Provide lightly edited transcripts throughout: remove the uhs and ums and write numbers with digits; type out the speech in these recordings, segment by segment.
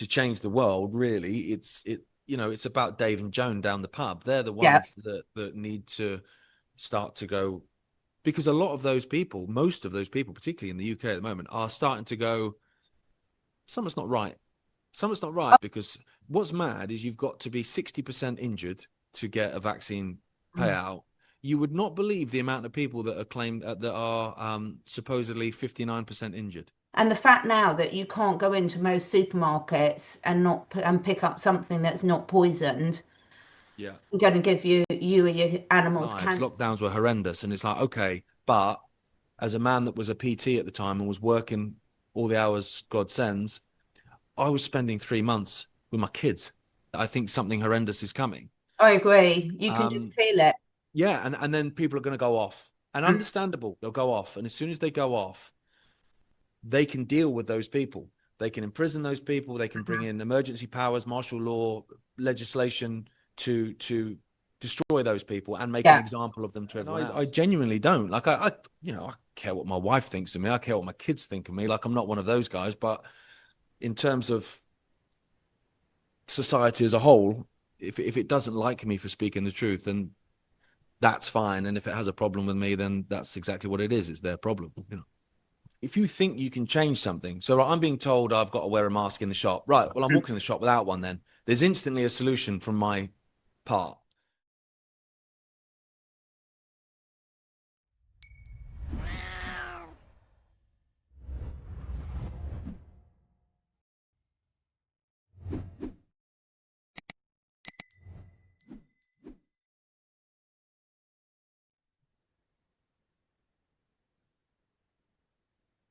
to change the world, really, it's about Dave and Joan down the pub. They're the Yeah. ones that need to start to go, because a lot of those people, most of those people, particularly in the UK at the moment, are starting to go, something's not right. Something's not right, because what's mad is you've got to be 60% injured to get a vaccine Oh. payout. You would not believe the amount of people that are claimed that are supposedly 59% injured. And the fact now that you can't go into most supermarkets and not and pick up something that's not poisoned, Yeah. going to give you or your animals Lives, cancer. lockdowns were horrendous. And it's like, okay, but as a man that was a PT at the time and was working all the hours God sends, I was spending 3 months with my kids. I think something horrendous is coming. I agree. You can just Um, feel it. yeah, and then people are going to go off, and Mm. understandable, they'll go off, and as soon as they go off, they can deal with those people. They can imprison those people. They can bring in emergency powers, martial law, legislation to destroy those people and make an Yeah. example of them to everyone else. I genuinely don't like. I care what my wife thinks of me. I care what my kids think of me. Like, I'm not one of those guys. But in terms of society as a whole, if it doesn't like me for speaking the truth, then that's fine. And if it has a problem with me, then that's exactly what it is. It's their problem. If you think you can change something, so I'm being told I've got to wear a mask in the shop. Right. Well, I'm walking in the shop without one. Then there's instantly a solution from my part.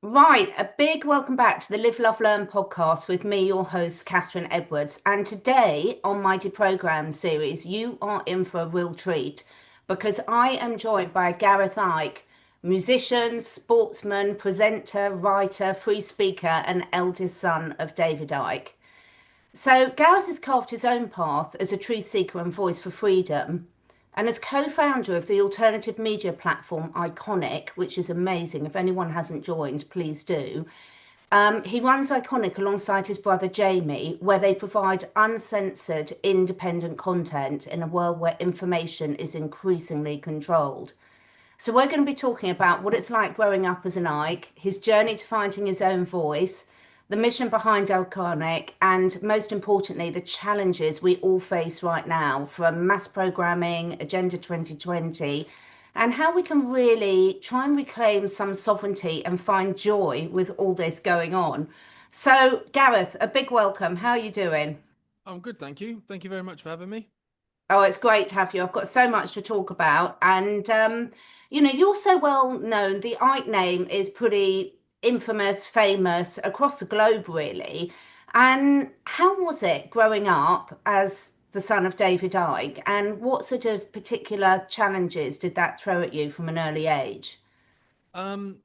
Right, a big welcome back to the Live, Love, Learn podcast with me, your host, Catherine Edwards. And today on my Deprogrammed series, you are in for a real treat because I am joined by Gareth Icke, musician, sportsman, presenter, writer, free speaker, and eldest son of David Icke. So Gareth has carved his own path as a truth seeker and voice for freedom. And as co-founder of the alternative media platform Iconic, which is amazing, if anyone hasn't joined, please do. He runs Iconic alongside his brother Jamie, where they provide uncensored, independent content in a world where information is increasingly controlled. So we're going to be talking about what it's like growing up as an Ike, his journey to finding his own voice, the mission behind Iconic, and most importantly, the challenges we all face right now from mass programming, Agenda 2020, and how we can really try and reclaim some sovereignty and find joy with all this going on. So, Gareth, a big welcome. How are you doing? I'm good, thank you. Thank you very much for having me. Oh, it's great to have you. I've got so much to talk about. And, you're so well known. The Ike name is pretty infamous, famous across the globe, really. And how was it growing up as the son of David Icke? And what sort of particular challenges did that throw at you from an early age? Um,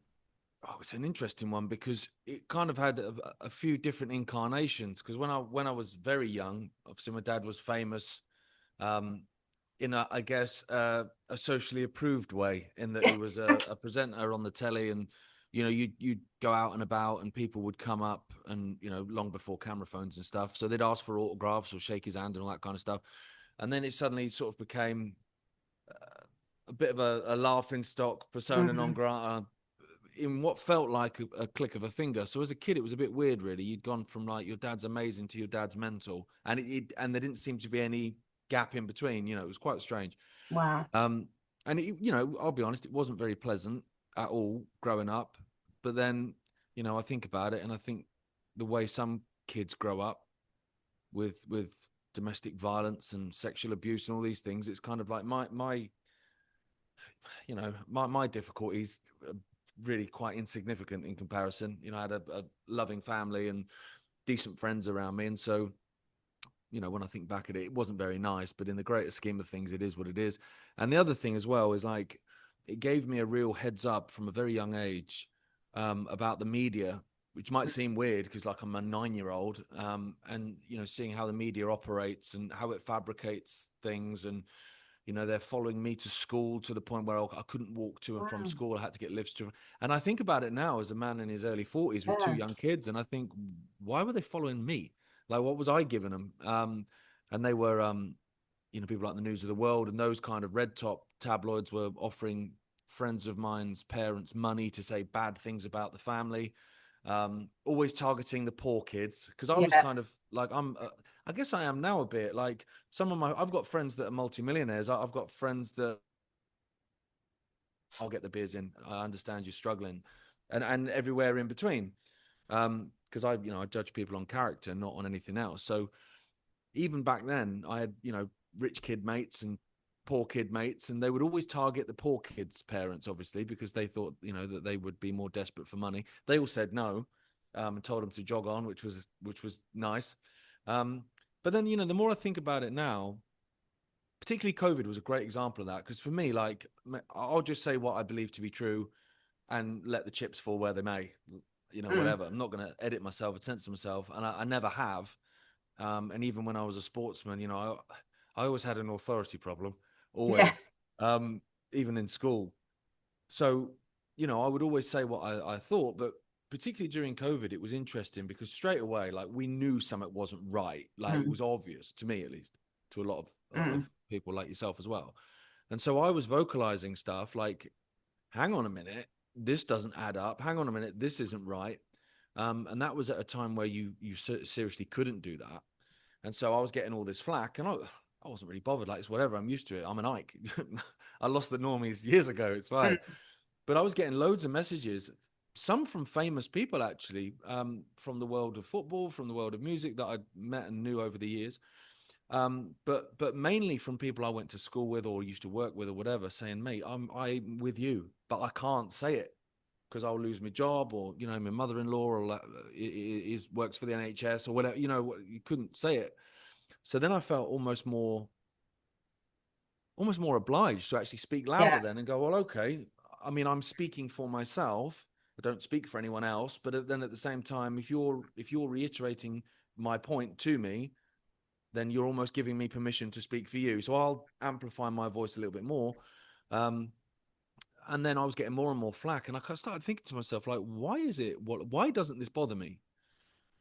it's an interesting one because it kind of had a few different incarnations. Because when I was very young, obviously my dad was famous. Um, in I guess a socially approved way, in that he was a presenter on the telly, and you'd go out and about and people would come up, and long before camera phones and stuff, so they'd ask for autographs or shake his hand and all that kind of stuff. And then it suddenly sort of became a bit of a laughing stock, persona non Mhm. grata, in what felt like a click of a finger. So as a kid, it was a bit weird, really. You'd gone from like your dad's amazing to your dad's mental, and and there didn't seem to be any gap in between. It was quite strange. Wow. Um, and I'll be honest, it wasn't very pleasant at all growing up. But then, I think about it, and I think the way some kids grow up with domestic violence and sexual abuse and all these things, it's kind of like my difficulties are really quite insignificant in comparison. I had a loving family and decent friends around me, and so when I think back at it, it wasn't very nice, but in the greater scheme of things, it is what it is. And the other thing as well is, like, it gave me a real heads up from a very young age about the media, which might seem weird because, like, I'm a 9-year old, and seeing how the media operates and how it fabricates things. And they're following me to school to the point where I couldn't walk to and from Wow. school. I had to get lifts to. And I think about it now as a man in his early 40s with two Yeah. young kids, and I think, why were they following me? Like, what was I giving them? And they were, people like the News of the World and those kind of red top tabloids were offering friends of mine's parents money to say bad things about the family, always targeting the poor kids. Because I was Yeah. kind of like, I guess I am now a bit like I've got friends that are multimillionaires. I've got friends that I'll get the beers in. I understand you're struggling, and everywhere in between. Because I judge people on character, not on anything else. So even back then, I had rich kid mates and poor kid mates, and they would always target the poor kids' parents, obviously, because they thought that they would be more desperate for money. They all said no, and told them to jog on, which was nice. But then the more I think about it now, particularly COVID was a great example of that, because for me, like, I'll just say what I believe to be true and let the chips fall where they may, Mm. whatever. I'm not going to edit myself and censor myself, and I never have. And even when I was a sportsman, I always had an authority problem, Yeah. always, even in school. So, I would always say what I thought, but particularly during COVID, it was interesting because straight away, like, we knew something wasn't right. Like, it Mm. was obvious to me, at least, to a lot Mm. of people like yourself as well. And so I was vocalizing stuff like, hang on a minute, this doesn't add up. Hang on a minute, this isn't right. And that was at a time where you seriously couldn't do that. And so I was getting all this flack, and I wasn't really bothered. Like, it's whatever. I'm used to it. I'm an Ike. I lost the normies years ago. It's fine. Mm. But I was getting loads of messages, some from famous people, actually, from the world of football, from the world of music that I'd met and knew over the years. But mainly from people I went to school with or used to work with or whatever, saying, mate, I'm with you, but I can't say it because I'll lose my job, or my mother-in-law or is works for the NHS or whatever. You couldn't say it. So then I felt almost more obliged to actually speak louder Yeah. then and go, well, okay. I mean, I'm speaking for myself. I don't speak for anyone else. But then at the same time, if you're reiterating my point to me, then you're almost giving me permission to speak for you. So I'll amplify my voice a little bit more. And then I was getting more and more flack, and I started thinking to myself, like, why doesn't this bother me?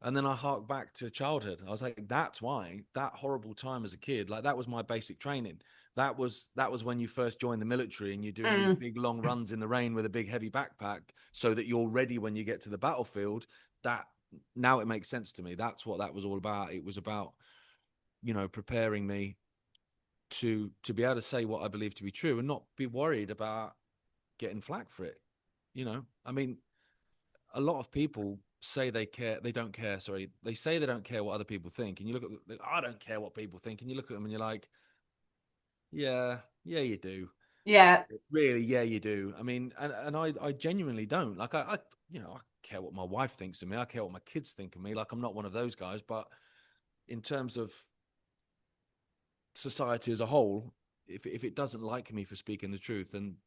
And then I hark back to childhood. I was like, that's why. That horrible time as a kid, like, that was my basic training. That was when you first joined the military and you're doing these Mm. big long runs in the rain with a big heavy backpack so that you're ready when you get to the battlefield. That Now it makes sense to me. That's what that was all about. It was about, preparing me to be able to say what I believe to be true and not be worried about getting flack for it. I mean, a lot of people say they don't care. Sorry, they say they don't care what other people think, and you look at I don't care what people think, and you look at them and you're like, yeah, yeah, you do, Yeah. really, yeah, you do. I mean, and I genuinely don't. Like, I care what my wife thinks of me. I care what my kids think of me. Like, I'm not one of those guys, but in terms of society as a whole, if it doesn't like me for speaking the truth, then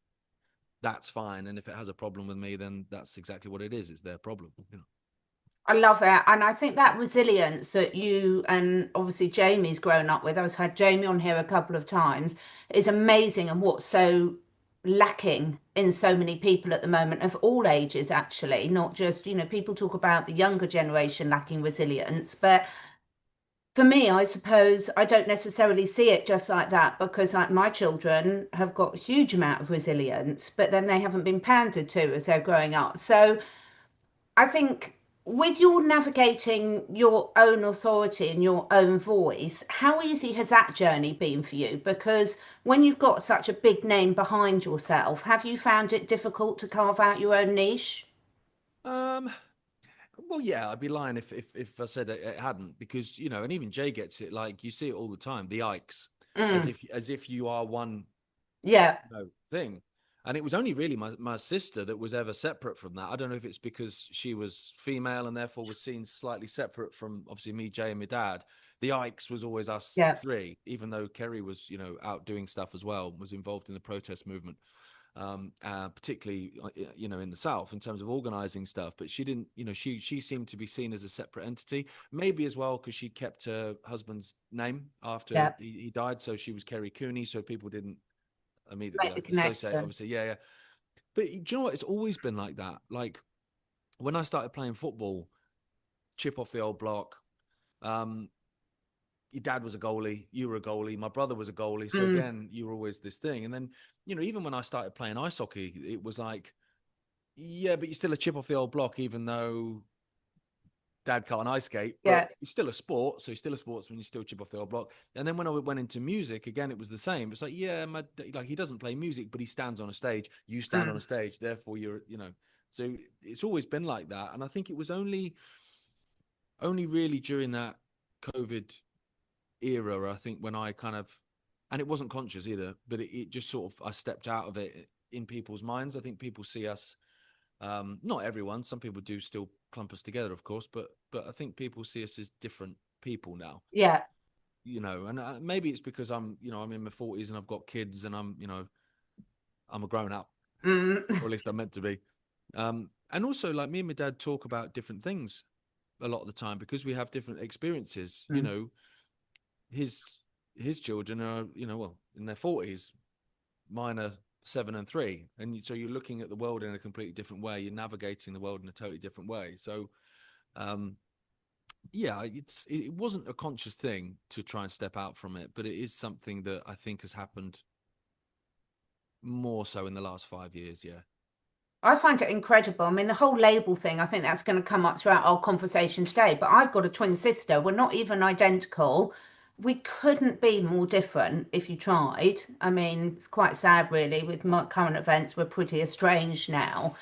that's fine. And if it has a problem with me, then that's exactly what it is. It's their problem. I love it. And I think that resilience that you and obviously Jamie's grown up with, I've had Jamie on here a couple of times, is amazing, and what's so lacking in so many people at the moment of all ages, actually, not just, people talk about the younger generation lacking resilience, but for me, I suppose I don't necessarily see it just like that, because like my children have got a huge amount of resilience, but then they haven't been pandered to as they're growing up. So I think with your navigating your own authority and your own voice, how easy has that journey been for you? Because when you've got such a big name behind yourself, have you found it difficult to carve out your own niche? Um, well, yeah, I'd be lying if I said it hadn't, because and even Jay gets it. Like, you see it all the time, the Ikes, Mm. as if you are one Yeah. thing. And it was only really my sister that was ever separate from that. I don't know if it's because she was female and therefore was seen slightly separate from, obviously, me, Jay, and my dad. The Ikes was always us Yeah. three, even though Kerry was, out doing stuff as well, was involved in the protest movement, particularly, in the South in terms of organizing stuff. But she didn't, she seemed to be seen as a separate entity, maybe as well because she kept her husband's name after Yeah. he died. So she was Kerry Cooney, so people didn't immediately Make the associate, connection. obviously. Yeah, yeah. But do you know what? It's always been like that. Like, when I started playing football, chip off the old block, Your dad was a goalie, you were a goalie, my brother was a goalie. So Mm. again, you were always this thing. And then, even when I started playing ice hockey, it was like, yeah, but you're still a chip off the old block, even though dad can't ice skate, Yeah. but he's still a sport. So he's still a sportsman. You still chip off the old block. And then when I went into music, again, it was the same. It's like, yeah, like he doesn't play music, but he stands on a stage. You stand on a stage. Therefore, you're, so it's always been like that. And I think it was only really during that COVID era, I think, when I kind of, and it wasn't conscious either, but it just sort of, I stepped out of it in people's minds. I think people see us, not everyone, some people do still clump us together, of course, but I think people see us as different people now. Yeah. And maybe it's because I'm in my 40s and I've got kids and I'm a grown up, or at least I'm meant to be. And also, like, me and my dad talk about different things a lot of the time because we have different experiences. His children are, well, in their 40s, mine are 7 and 3, and so you're looking at the world in a completely different way. You're navigating the world in a totally different way. So yeah, it wasn't a conscious thing to try and step out from it, but it is something that I think has happened more so in the last 5 years. Yeah. I find it incredible. I mean, the whole label thing, I think that's going to come up throughout our conversation today. But I've got a twin sister. We're not even identical. We couldn't be more different if you tried. I mean, it's quite sad, really, with current events. We're pretty estranged now.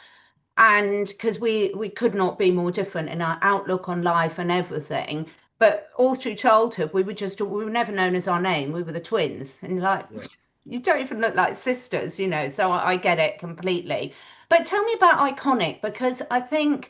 And because we could not be more different in our outlook on life and everything. But all through childhood, we were never known as our name. We were the twins. And like, Yeah. you don't even look like sisters, so I get it completely. But tell me about Iconic, because I think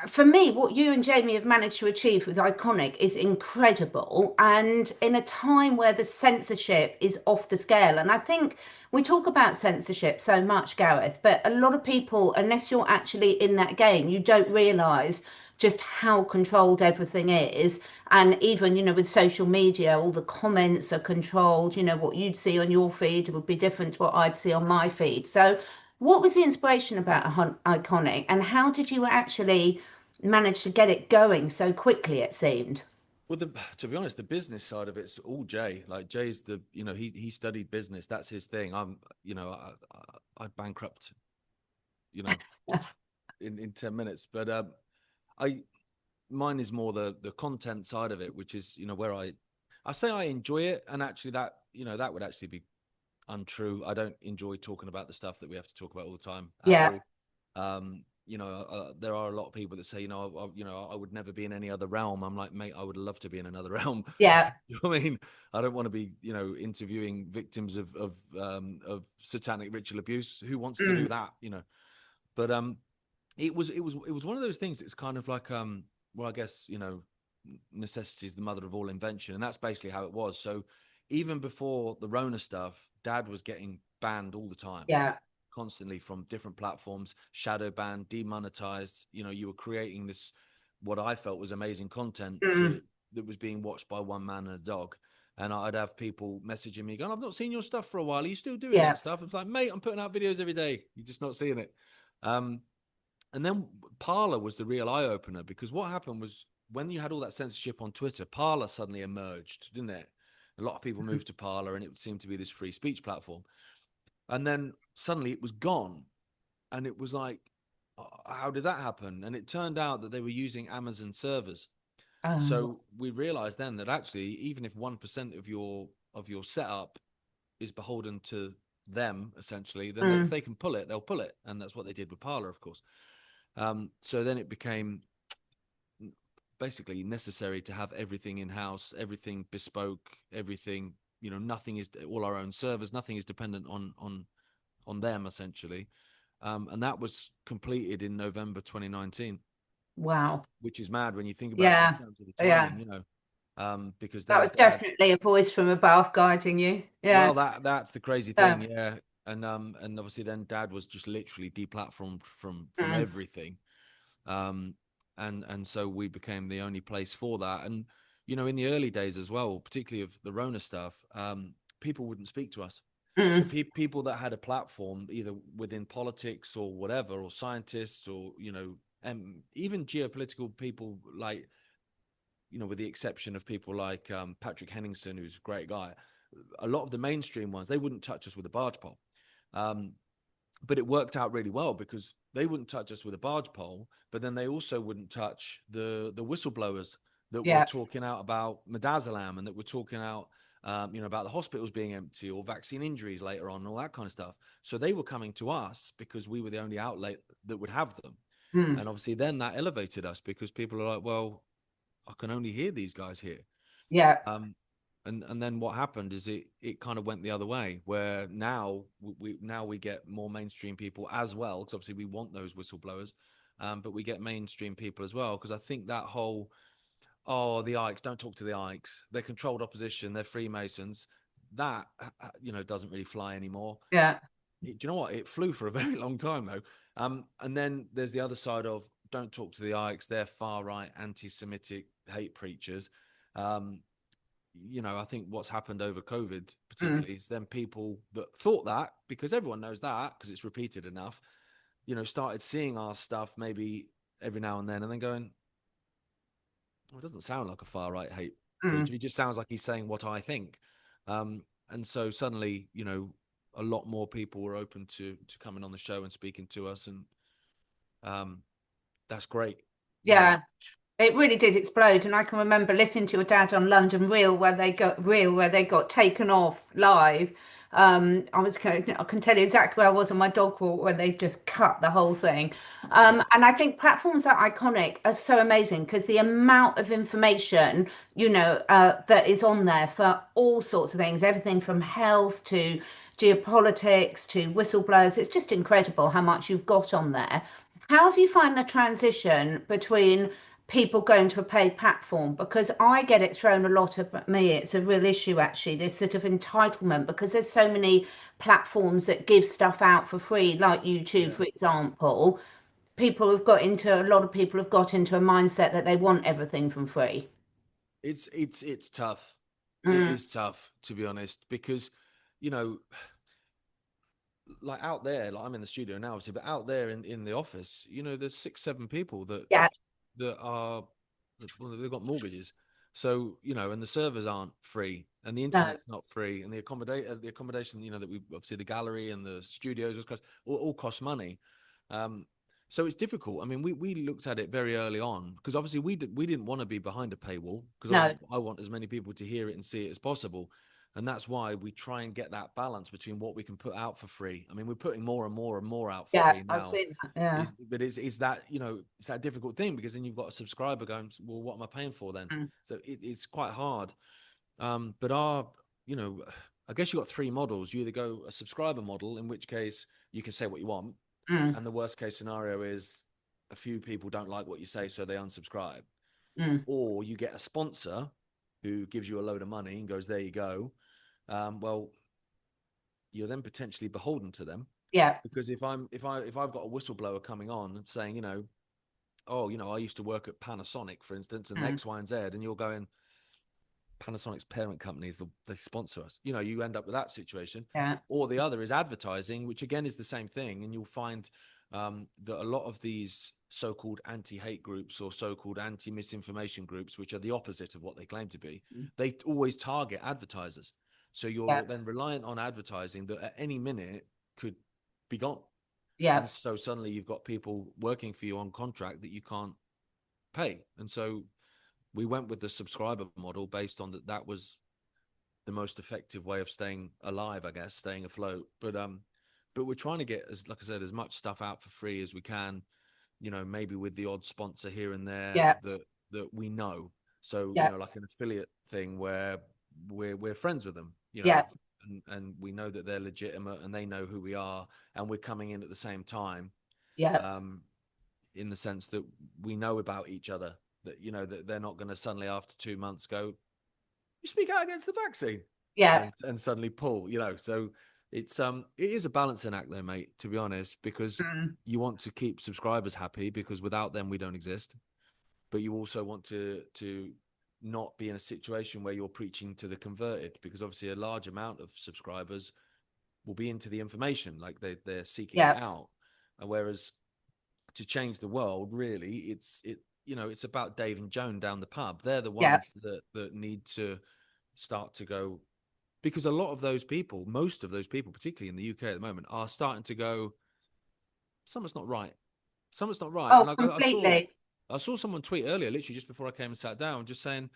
for me, what you and Jamie have managed to achieve with Iconic is incredible. And in a time where the censorship is off the scale, and I think we talk about censorship so much, Gareth, but a lot of people, unless you're actually in that game, you don't realise just how controlled everything is. And even, with social media, all the comments are controlled. What you'd see on your feed would be different to what I'd see on my feed. So what was the inspiration about Iconic, and how did you actually manage to get it going so quickly, it seemed? Well, to be honest, the business side of it's all Jay. Like, Jay's he studied business. That's his thing. I bankrupt, you know, in 10 minutes. But I mine is more the content side of it, which is, where I say I enjoy it, and actually that, that would actually be untrue. I don't enjoy talking about the stuff that we have to talk about all the time at Yeah. all. There are a lot of people that say, I would never be in any other realm. I'm like, mate, I would love to be in another realm. Yeah. You know what I mean? I don't want to be, interviewing victims of satanic ritual abuse. Who wants to do that? But it was one of those things. It's kind of like, well, I guess, necessity is the mother of all invention, and that's basically how it was. So even before the Rona stuff, Dad was getting banned all the time, Yeah. constantly, from different platforms, shadow banned, demonetized. You were creating this, what I felt was amazing content that was being watched by one man and a dog. And I'd have people messaging me going, I've not seen your stuff for a while. Are you still doing Yeah. that stuff? It's like, mate, I'm putting out videos every day. You're just not seeing it. And then Parler was the real eye opener, because what happened was, when you had all that censorship on Twitter, Parler suddenly emerged, didn't it? A lot of people moved to Parler, and it seemed to be this free speech platform. And then suddenly it was gone. And it was like, how did that happen? And it turned out that they were using Amazon servers. Oh, So we realized then that actually, even if 1% of your setup is beholden to them, essentially, then if they can pull it, they'll pull it. And that's what they did with Parler, of course. So then it became basically necessary to have everything in-house, everything bespoke, everything, nothing is, all our own servers, nothing is dependent on them, essentially. And that was completed in November 2019, wow. which is mad when you think about it in Yeah. terms of the Yeah. timing, because That then was Dad, definitely a voice from above guiding you. Yeah. well, that's the crazy Yeah. thing, yeah. And obviously then Dad was just literally deplatformed from Mm. everything. um and so we became the only place for that. And in the early days as well, particularly of the Rona stuff, people wouldn't speak to us. So Mm. people that had a platform, either within politics or whatever, or scientists, or even geopolitical people, like, with the exception of people like Patrick Henningsen, who's a great guy, a lot of the mainstream ones, they wouldn't touch us with a barge pole. But it worked out really well because they wouldn't touch us with a barge pole, but then they also wouldn't touch the whistleblowers that were talking out about midazolam and that were talking out, about the hospitals being empty or vaccine injuries later on and all that kind of stuff. So they were coming to us because we were the only outlet that would have them. And obviously then that elevated us because people are like, well, I can only hear these guys here. Yeah. And then what happened is it kind of went the other way, where now we get more mainstream people as well, because obviously we want those whistleblowers, but we get mainstream people as well, because I think that whole, the Ikes, don't talk to the Ikes, they're controlled opposition, they're Freemasons, that doesn't really fly anymore. Yeah. Do you know what? It flew for a very long time though. And then there's the other side of don't talk to the Ikes, they're far right, anti-Semitic hate preachers. I think what's happened over COVID particularly is then people that thought that, because everyone knows that because it's repeated enough, started seeing our stuff maybe every now and then going, well, it doesn't sound like a far right hate preacher. He just sounds like he's saying what I think. And so suddenly, a lot more people were open to coming on the show and speaking to us. And that's great. Yeah. It really did explode, and I can remember listening to your dad on London Real where they got taken off live. I can tell you exactly where I was on my dog walk where they just cut the whole thing. And I think platforms are iconic are so amazing because the amount of information that is on there for all sorts of things, everything from health to geopolitics to whistleblowers. It's just incredible how much you've got on there. How have you found the transition between people going to a paid platform? Because I get it thrown a lot at me. It's a real issue, actually, this sort of entitlement, because there's so many platforms that give stuff out for free, like YouTube, for example. A lot of people have got into a mindset that they want everything from free. It's tough. It Mm, is tough, to be honest, because, like out there, like I'm in the studio now, obviously, but out there in the office, there's 6, 7 people that yeah, are, well, they've got mortgages. So, and the servers aren't free and the no, internet's not free and the accommodation, that we obviously the gallery and the studios all cost money. So it's difficult. I mean, we looked at it very early on because obviously we didn't want to be behind a paywall because no, I want as many people to hear it and see it as possible. And that's why we try and get that balance between what we can put out for free. I mean, we're putting more and more and more out for yeah, free I've now. seen that, yeah. But is that, it's that difficult thing because then you've got a subscriber going, well, what am I paying for then? Mm, So it's quite hard. But I guess you've got 3 models. You either go a subscriber model, in which case you can say what you want. mm, And the worst case scenario is a few people don't like what you say, so they unsubscribe. mm, Or you get a sponsor who gives you a load of money and goes, there you go. Well, you're then potentially beholden to them, yeah, because if I've got a whistleblower coming on and saying, I used to work at Panasonic, for instance, and mm, X, Y, and Z, and you're going, Panasonic's parent companies, they sponsor us. You end up with that situation. yeah, Or the other is advertising, which again is the same thing, and you'll find that a lot of these so-called anti-hate groups or so-called anti-misinformation groups, which are the opposite of what they claim to be, they always target advertisers. So yeah, you're then reliant on advertising that at any minute could be gone. yeah, And so suddenly you've got people working for you on contract that you can't pay. And so we went with the subscriber model based on that was the most effective way of staying alive, I guess, staying afloat. But we're trying to get, as like I said, as much stuff out for free as we can, maybe with the odd sponsor here and there yeah, that we know. So, yeah, like an affiliate thing where we're friends with them, yeah, and we know that they're legitimate and they know who we are, and we're coming in at the same time, yeah, in the sense that we know about each other, that that they're not going to suddenly after 2 months go, you speak out against the vaccine, yeah, and suddenly pull. So it is a balancing act though, mate, to be honest, because mm, you want to keep subscribers happy, because without them we don't exist, but you also want to not be in a situation where you're preaching to the converted, because obviously a large amount of subscribers will be into the information, like they're seeking it yeah, out. Whereas to change the world, really, it's about Dave and Joan down the pub. They're the Yeah. ones that need to start to go, because a lot of those people, most of those people, particularly in the UK at the moment, are starting to go, something's not right. Something's not right. Oh, And completely. I saw someone tweet earlier, literally just before I came and sat down, just saying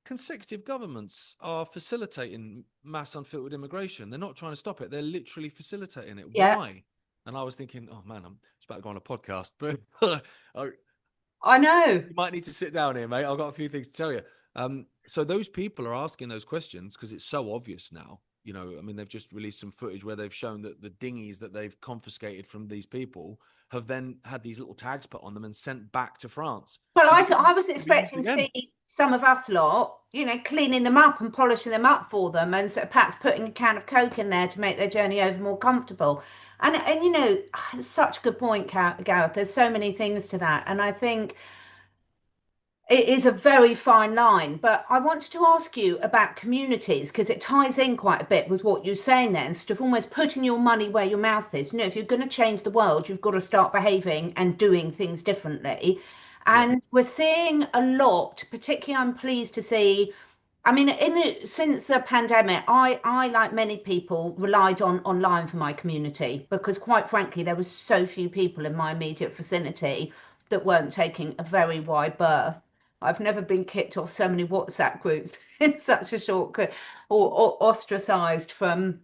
consecutive governments are facilitating mass unfiltered immigration. They're not trying to stop it. They're literally facilitating it. Yeah. Why? And I was thinking, oh man, I'm just about to go on a podcast, but I know. you might need to sit down here, mate. I've got a few things to tell you. So those people are asking those questions because it's so obvious now. I mean, they've just released some footage where they've shown that the dinghies that they've confiscated from these people have then had these little tags put on them and sent back to France Well, to I was be used expecting to again. see some of us lot, cleaning them up and polishing them up for them, and perhaps putting a can of Coke in there to make their journey over more comfortable. And such a good point, Gareth. There's so many things to that, and I think it is a very fine line. But I wanted to ask you about communities because it ties in quite a bit with what you're saying there, instead of almost putting your money where your mouth is. If you're going to change the world, you've got to start behaving and doing things differently. Yeah. And we're seeing a lot, particularly I'm pleased to see. I mean, since the pandemic, I, like many people, relied on online for my community because, quite frankly, there was so few people in my immediate vicinity that weren't taking a very wide berth. I've never been kicked off so many WhatsApp groups in such a short, or ostracized from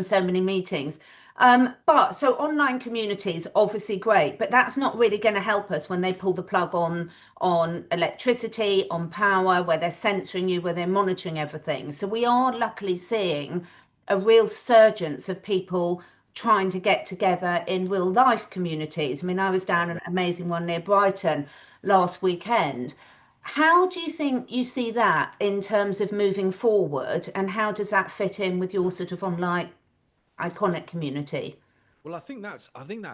so many meetings. But so online communities obviously great, but that's not really going to help us when they pull the plug on electricity, on power, where they're censoring you, where they're monitoring everything. So we are luckily seeing a real surgence of people trying to get together in real life communities. I mean, I was down an amazing one near Brighton last weekend. How do you think you see that in terms of moving forward, and how does that fit in with your sort of online iconic community? Well, I think that's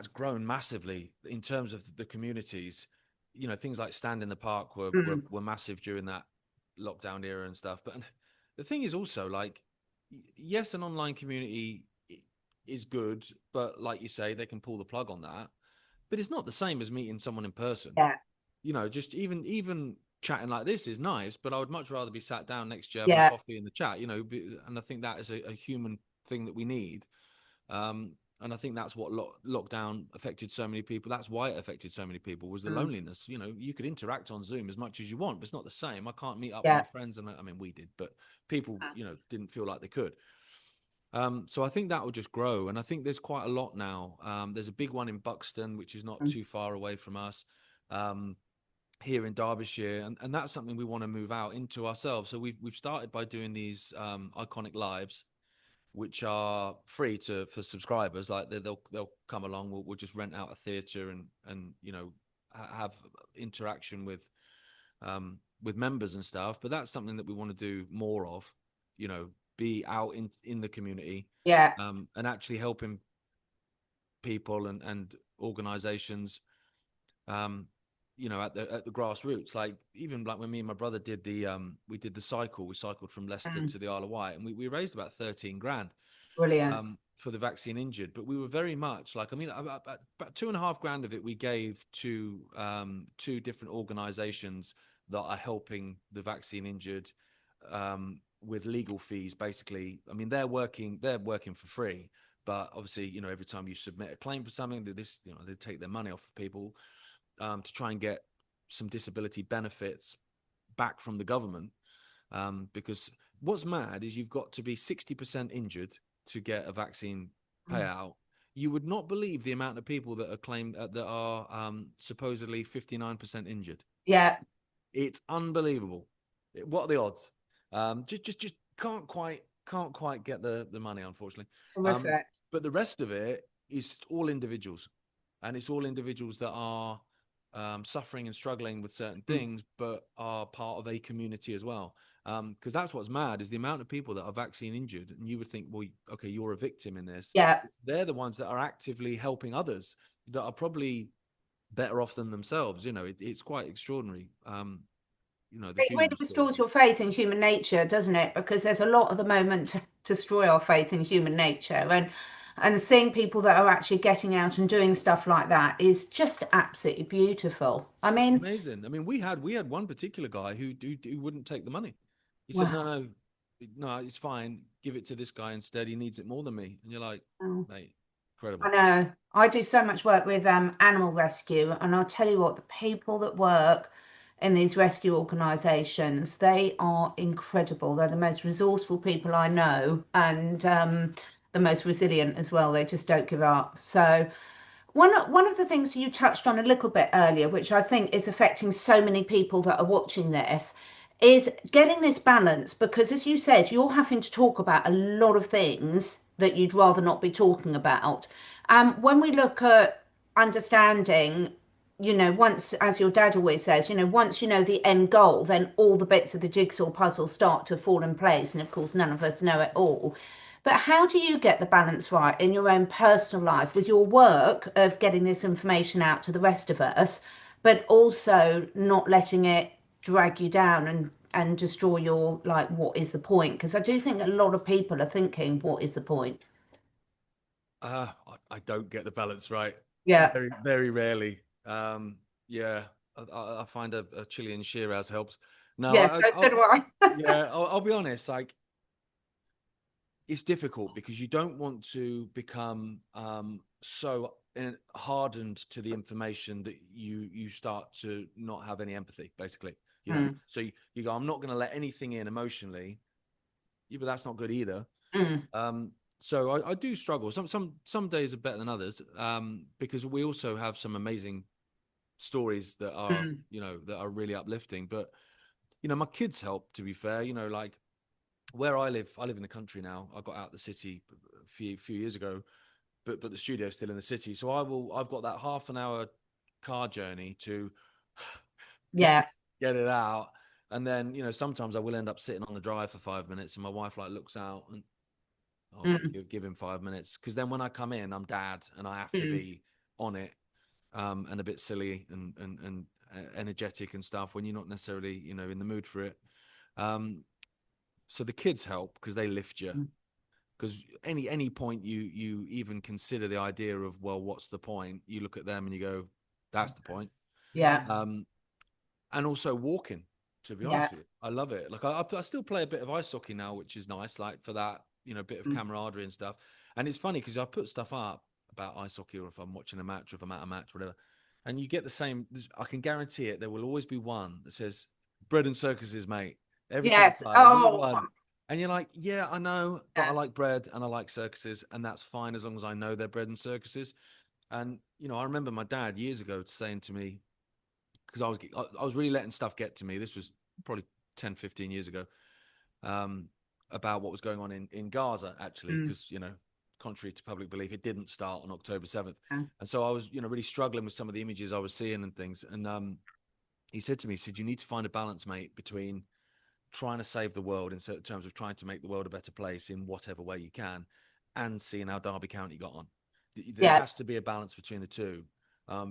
grown massively in terms of the communities. Things like Stand in the Park were were, Mm, were massive during that lockdown era and stuff. But the thing is also like, yes, an online community is good, but like you say, they can pull the plug on that. But it's not the same as meeting someone in person. yeah, Just even chatting like this is nice, but I would much rather be sat down next to you having a yeah, coffee in the chat. And I think that is a human thing that we need. And I think that's what lockdown affected so many people. That's why it affected so many people, was the mm, loneliness. You could interact on Zoom as much as you want, but it's not the same. I can't meet up with yeah, my friends, and I mean we did, but people, didn't feel like they could. So I think that will just grow, and I think there's quite a lot now. There's a big one in Buxton, which is not mm, too far away from us. Um, Here in Derbyshire, and that's something we want to move out into ourselves. So we've started by doing these iconic lives, which are free for subscribers. Like they'll come along. We'll just rent out a theatre and have interaction with members and stuff. But that's something that we want to do more of. Be out in the community, yeah, and actually helping people and organisations. Um, at the grassroots, like even like when me and my brother did we did the cycle. We cycled from Leicester mm, to the Isle of Wight, and we raised about 13 grand brilliant. for the vaccine injured. But we were very much like, I mean, about 2.5 grand of it we gave to two different organizations that are helping the vaccine injured with legal fees. Basically, I mean, they're working for free, but obviously, every time you submit a claim for something, they take their money off of people to try and get some disability benefits back from the government. Because what's mad is you've got to be 60% injured to get a vaccine Mm, payout. You would not believe the amount of people that are claimed that are supposedly 59% injured. yeah, It's unbelievable. What are the odds? Just can't quite get the money, unfortunately. Um, terrific. but the rest of it is all individuals, and it's all individuals that are suffering and struggling with certain Mm, things, but are part of a community as well. Because that's what's mad, is the amount of people that are vaccine injured, and you would think, well, okay, you're a victim in this. yeah. They're the ones that are actively helping others that are probably better off than themselves. It's quite extraordinary. The It really human story. restores your faith in human nature, doesn't it? Because there's a lot at the moment to destroy our faith in human nature. And And seeing people that are actually getting out and doing stuff like that is just absolutely beautiful. I It's mean, amazing. I mean, we had one particular guy who wouldn't take the money. He said, wow. "No, no, no, it's fine. Give it to this guy instead. He needs it more than me." And you're like, Oh, mate, I incredible. know. I do so much work with animal rescue, and I'll tell you what, the people that work in these rescue organisations, they are incredible. They're the most resourceful people I know, and the most resilient as well. They just don't give up. So one of the things you touched on a little bit earlier, which I think is affecting so many people that are watching this, is getting this balance. Because as you said, you're having to talk about a lot of things that you'd rather not be talking about. When we look at understanding, once, as your dad always says, once you know the end goal, then all the bits of the jigsaw puzzle start to fall in place. And of course, none of us know it all. But how do you get the balance right in your own personal life with your work of getting this information out to the rest of us, but also not letting it drag you down and destroy your, like, what is the point? Because I do think a lot of people are thinking, what is the point? I don't get the balance right. Yeah. Very, very rarely. Yeah, I find a Chilean Shiraz helps. No, Yeah, so do I. yeah, I'll be honest. Like, it's difficult because you don't want to become so hardened to the information that you start to not have any empathy, basically. Mm, So you go, I'm not going to let anything in emotionally. Yeah, but that's not good either. mm, So I do struggle. Some days are better than others, because we also have some amazing stories that are mm. that are really uplifting. But my kids help. To be fair, like where I live in the country now. I got out of the city a few years ago, but the studio's still in the city. So I've got that half an hour car journey to get Yeah. get it out. And then, sometimes I will end up sitting on the drive for 5 minutes, and my wife like looks out and I'll Mm, give him 5 minutes, because then when I come in, I'm dad and I have to mm. be on it, and a bit silly and energetic and stuff when you're not necessarily in the mood for it. Um, so the kids help because they lift you. Mm. Because any point you even consider the idea of, well, what's the point? You look at them and you go, that's the point. Yeah. Um, and also walking. To be Yeah. honest with you, I love it. Like I still play a bit of ice hockey now, which is nice. Like for that, bit of Mm. camaraderie and stuff. And it's funny because I put stuff up about ice hockey, or if I'm watching a match, or if I'm at a match, whatever. And you get the same. I can guarantee it. There will always be one that says "bread and circuses, mate." Every single Yes. time, there's always Oh, one. And you're like, yeah, I know, but I yeah. like bread and I like circuses, and that's fine as long as I know they're bread and circuses. And I remember my dad years ago saying to me, because I was really letting stuff get to me. This was probably 10, 15 years ago, um, about what was going on in Gaza, actually, Mm, because, contrary to public belief, it didn't start on October 7th. yeah. And so I was, really struggling with some of the images I was seeing and things. And he said to me, he said, you need to find a balance, mate, between trying to save the world in certain terms of trying to make the world a better place in whatever way you can, and seeing how Derby County got on. There Yeah. has to be a balance between the two,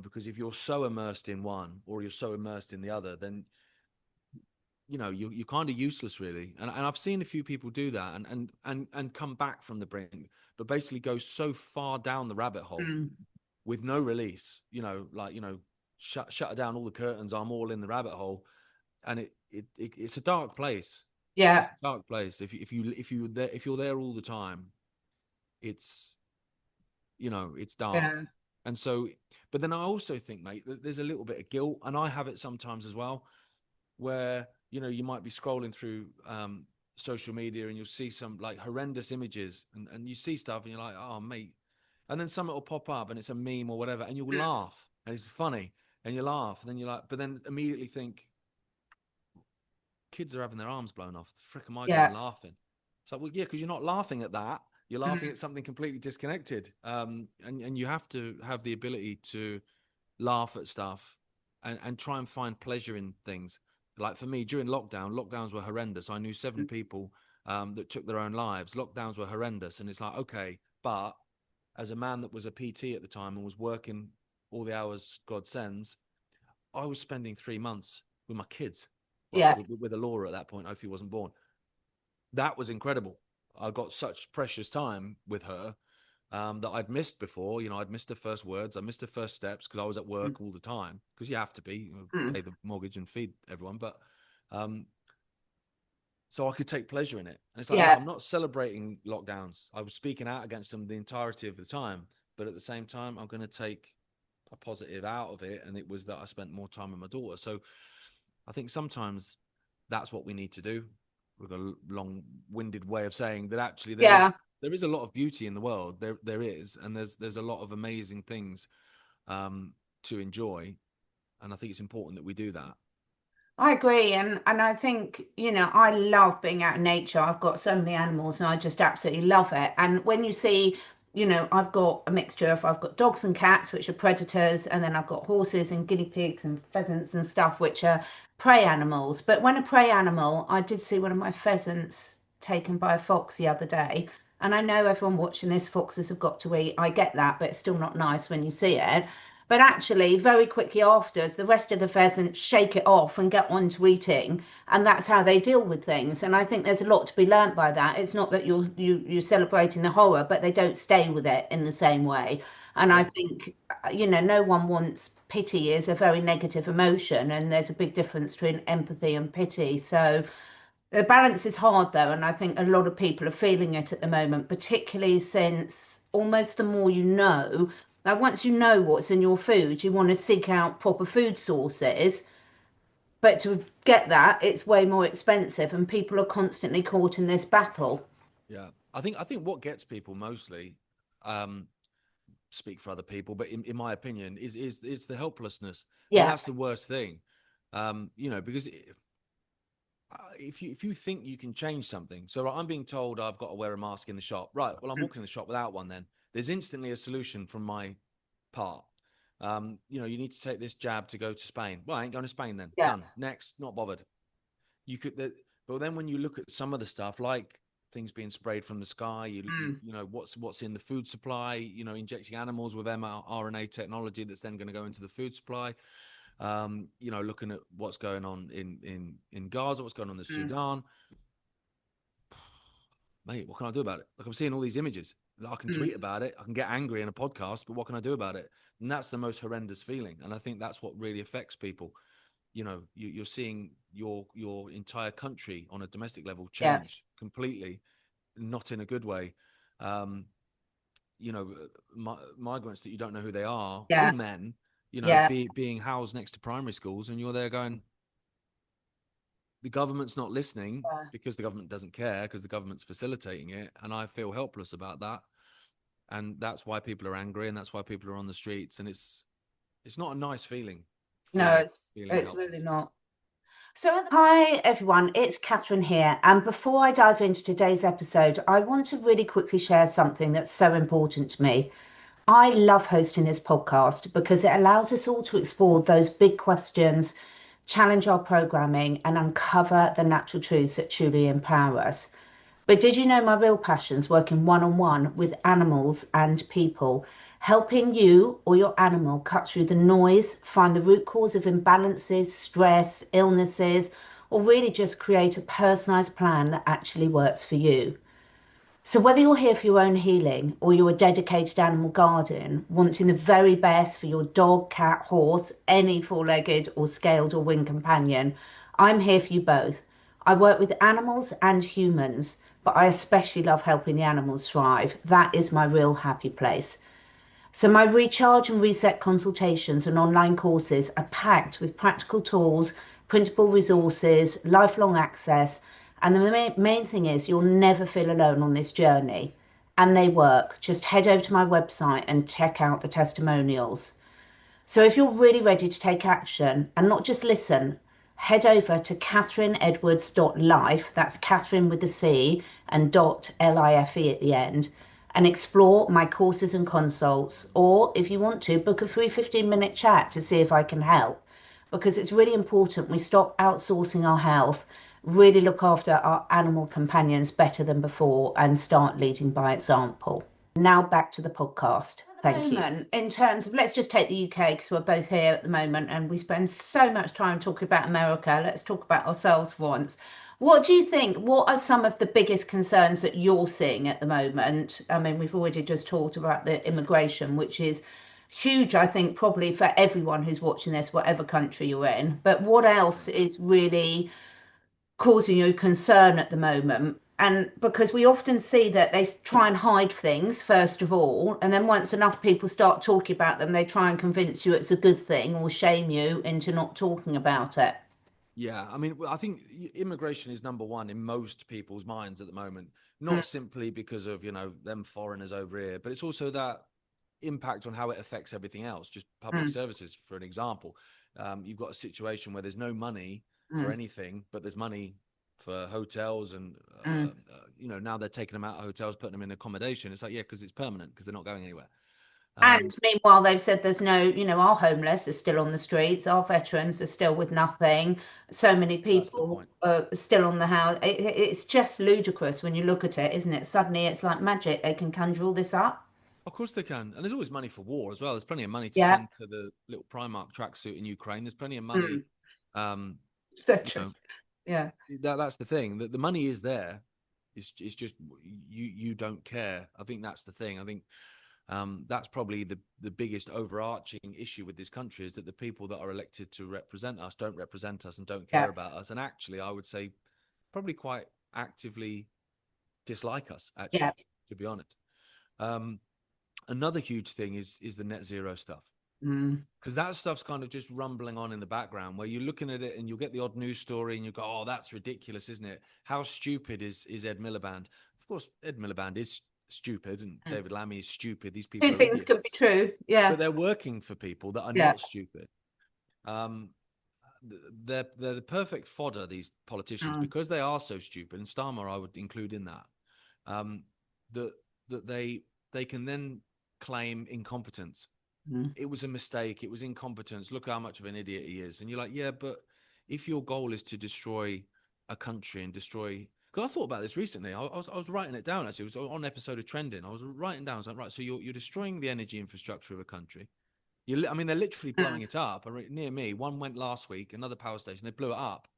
because if you're so immersed in one or you're so immersed in the other, then you're kind of useless, really. And I've seen a few people do that and come back from the brink, but basically go so far down the rabbit hole Mm, with no release. Shut down all the curtains. I'm all in the rabbit hole, and it's a dark place. It's yeah. a dark place. If you're there all the time, it's it's dark. Yeah. And so, but then I also think, mate, that there's a little bit of guilt, and I have it sometimes as well, where you might be scrolling through social media and you'll see some like horrendous images, and you see stuff and you're like, oh mate, and then something will pop up and it's a meme or whatever, and you'll Mm, laugh and it's funny and you laugh, and then you're like, but then immediately think, kids are having their arms blown off. The frick am I doing yeah. laughing? It's like, well, yeah, because you're not laughing at that. You're laughing Mm, at something completely disconnected. And you have to have the ability to laugh at stuff and try and find pleasure in things. Like for me, during lockdowns were horrendous. I knew 7 people that took their own lives. Lockdowns were horrendous. And it's like, okay, but as a man that was a PT at the time and was working all the hours God sends, I was spending 3 months with my kids. Well, yeah. with Alora at that point, Ophi wasn't born. That was incredible. I got such precious time with her. that I'd missed before. I'd missed the first words, I missed the first steps because I was at work all the time, because you have to be, pay the mortgage and feed everyone. But so I could take pleasure in it. And it's like, look, I'm not celebrating lockdowns. I was speaking out against them the entirety of the time, but at the same time, I'm going to take a positive out of it. And it was that I spent more time with my daughter. So I think sometimes that's what we need to do, with a long-winded way of saying that actually there is a lot of beauty in the world. There is, and there's a lot of amazing things to enjoy. And I think it's important that we do that. I agree, and I think, I love being out in nature. I've got so many animals and I just absolutely love it. And when you see, I've got a mixture of, I've got dogs and cats, which are predators, and then I've got horses and guinea pigs and pheasants and stuff, which are prey animals. But when a prey animal, I did see one of my pheasants taken by a fox the other day. And I know everyone watching this, foxes have got to eat. I get that, but it's still not nice when you see it. But actually, very quickly after, the rest of the pheasants shake it off and get on to eating, and that's how they deal with things. And I think there's a lot to be learnt by that. It's not that you're celebrating the horror, but they don't stay with it in the same way. And I think, no one wants pity is a very negative emotion, and there's a big difference between empathy and pity. So the balance is hard though, and I think a lot of people are feeling it at the moment, particularly since almost the more you know. Now, once you know what's in your food, you want to seek out proper food sources. But to get that, it's way more expensive, and people are constantly caught in this battle. Yeah, I think what gets people mostly, speak for other people, but in my opinion, is the helplessness. I think that's the worst thing. Because if you think you can change something, so I'm being told I've got to wear a mask in the shop, right? Well, I'm walking in the shop without one. Then there's instantly a solution from my part. You need to take this jab to go to Spain. Well, I ain't going to Spain then. Done. Next, not bothered. You could, but then when you look at some of the stuff, like things being sprayed from the sky, you know what's in the food supply. Injecting animals with mRNA technology that's then going to go into the food supply. Looking at what's going on in Gaza, what's going on in Sudan. Mate, what can I do about it? Like, I'm seeing all these images. I can tweet about it. I can get angry in a podcast, but what can I do about it? And that's the most horrendous feeling. And I think that's what really affects people. You're seeing your entire country on a domestic level change completely, not in a good way. Migrants that you don't know who they are, all men, being housed next to primary schools, and you're there going, the government's not listening because the government doesn't care, because the government's facilitating it. And I feel helpless about that. And that's why people are angry, and that's why people are on the streets. And it's not a nice feeling. No, it's really not. So, hi everyone, it's Catherine here. And before I dive into today's episode, I want to really quickly share something that's so important to me. I love hosting this podcast because it allows us all to explore those big questions, challenge our programming, and uncover the natural truths that truly empower us. But did you know my real passion's working one-on-one with animals and people, helping you or your animal cut through the noise, find the root cause of imbalances, stress, illnesses, or really just create a personalized plan that actually works for you. So whether you're here for your own healing or you're a dedicated animal guardian, wanting the very best for your dog, cat, horse, any four-legged or scaled or winged companion, I'm here for you both. I work with animals and humans, but I especially love helping the animals thrive. That is my real happy place. So my recharge and reset consultations and online courses are packed with practical tools, printable resources, lifelong access. And the main thing is you'll never feel alone on this journey. And they work. Just head over to my website and check out the testimonials. So if you're really ready to take action and not just listen, head over to CatherineEdwards.life, that's Catherine with the C and .life at the end, and explore my courses and consults. Or if you want to, book a free 15-minute chat to see if I can help. Because it's really important we stop outsourcing our health, really look after our animal companions better than before, and start leading by example. Now back to the podcast. Thank you. In terms of, let's just take the UK because we're both here at the moment and we spend so much time talking about America. Let's talk about ourselves for once. What do you think? What are some of the biggest concerns that you're seeing at the moment? I mean, we've already just talked about the immigration, which is huge, I think, probably for everyone who's watching this, whatever country you're in. But what else is really causing you concern at the moment? And because we often see that they try and hide things, first of all, and then once enough people start talking about them, they try and convince you it's a good thing or shame you into not talking about it. Yeah, I mean, I think immigration is number one in most people's minds at the moment, Mm, not simply because of, them foreigners over here, but it's also that impact on how it affects everything else. Just public mm, services, for an example. You've got a situation where there's no money for mm, anything, but there's money for hotels, and mm. now they're taking them out of hotels, putting them in accommodation. It's like, yeah, because it's permanent, because they're not going anywhere. And meanwhile, they've said there's no, our homeless are still on the streets, our veterans are still with nothing. So many That's the people point. are still on the house. It's just ludicrous when you look at it, isn't it? Suddenly it's like magic. They can conjure all this up. Of course they can. And there's always money for war as well. There's plenty of money to Yeah. send to the little Primark tracksuit in Ukraine. There's plenty of money. Mm. Um, So you true. know, Yeah. that's the thing. That the money is there. It's just you don't care. I think that's the thing. I think that's probably the biggest overarching issue with this country, is that the people that are elected to represent us don't represent us and don't care Yeah. about us. And actually, I would say probably quite actively dislike us, Yeah. actually, to be honest. Um, Another huge thing is the net zero stuff, Mm. because that stuff's kind of just rumbling on in the background, where you're looking at it and you'll get the odd news story and you go, oh, that's ridiculous, isn't it? How stupid is Ed Miliband? Of course, Ed Miliband is stupid, and Mm. David Lammy is stupid. These Two people are things could be idiots, true. but Yeah. they're working for people that are Yeah. not stupid. Um, they're the perfect fodder, these politicians, Mm. because they are so stupid, and Starmer I would include in that. Um, that they can then claim incompetence. Mm. It was a mistake. It was incompetence. Look how much of an idiot he is. And you're like, yeah, but if your goal is to destroy a country and destroy, because I thought about this recently. I was writing it down, actually. It was on an episode of Trending. I was writing down. I was like, right, so you're destroying the energy infrastructure of a country. I mean, they're literally Mm. blowing it up. Near me, one went last week, another power station. They blew it up.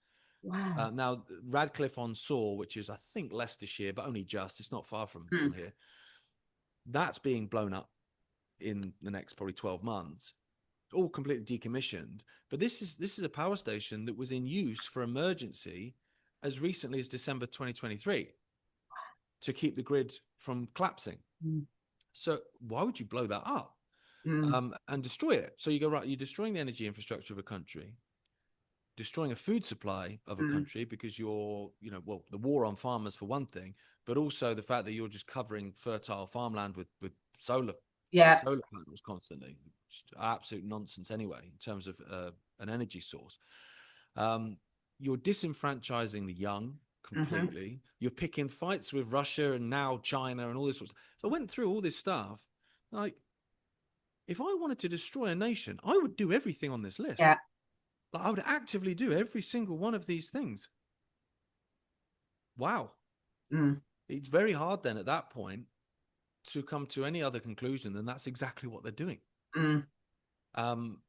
Wow. Now, Radcliffe on Soar, which is, I think, Leicestershire, but only just. It's not far from Mm. here. That's being blown up in the next probably 12 months, all completely decommissioned. But this is a power station that was in use for emergency as recently as December 2023 to keep the grid from collapsing. Mm. So why would you blow that up Mm. and destroy it? So you go, right, you're destroying the energy infrastructure of a country, destroying a food supply of a Mm. country, because you're, well, the war on farmers for one thing, but also the fact that you're just covering fertile farmland with solar Yeah. solar panels constantly. Just absolute nonsense anyway, in terms of an energy source. You're disenfranchising the young Hmm. completely. You're picking fights with Russia and now China and all this sort of stuff. So I went through all this stuff. Like, if I wanted to destroy a nation, I would do everything on this list. Yeah. Like, I would actively do every single one of these things. Wow. Mm. It's very hard then at that point to come to any other conclusion than that's exactly what they're doing. Mm. Um,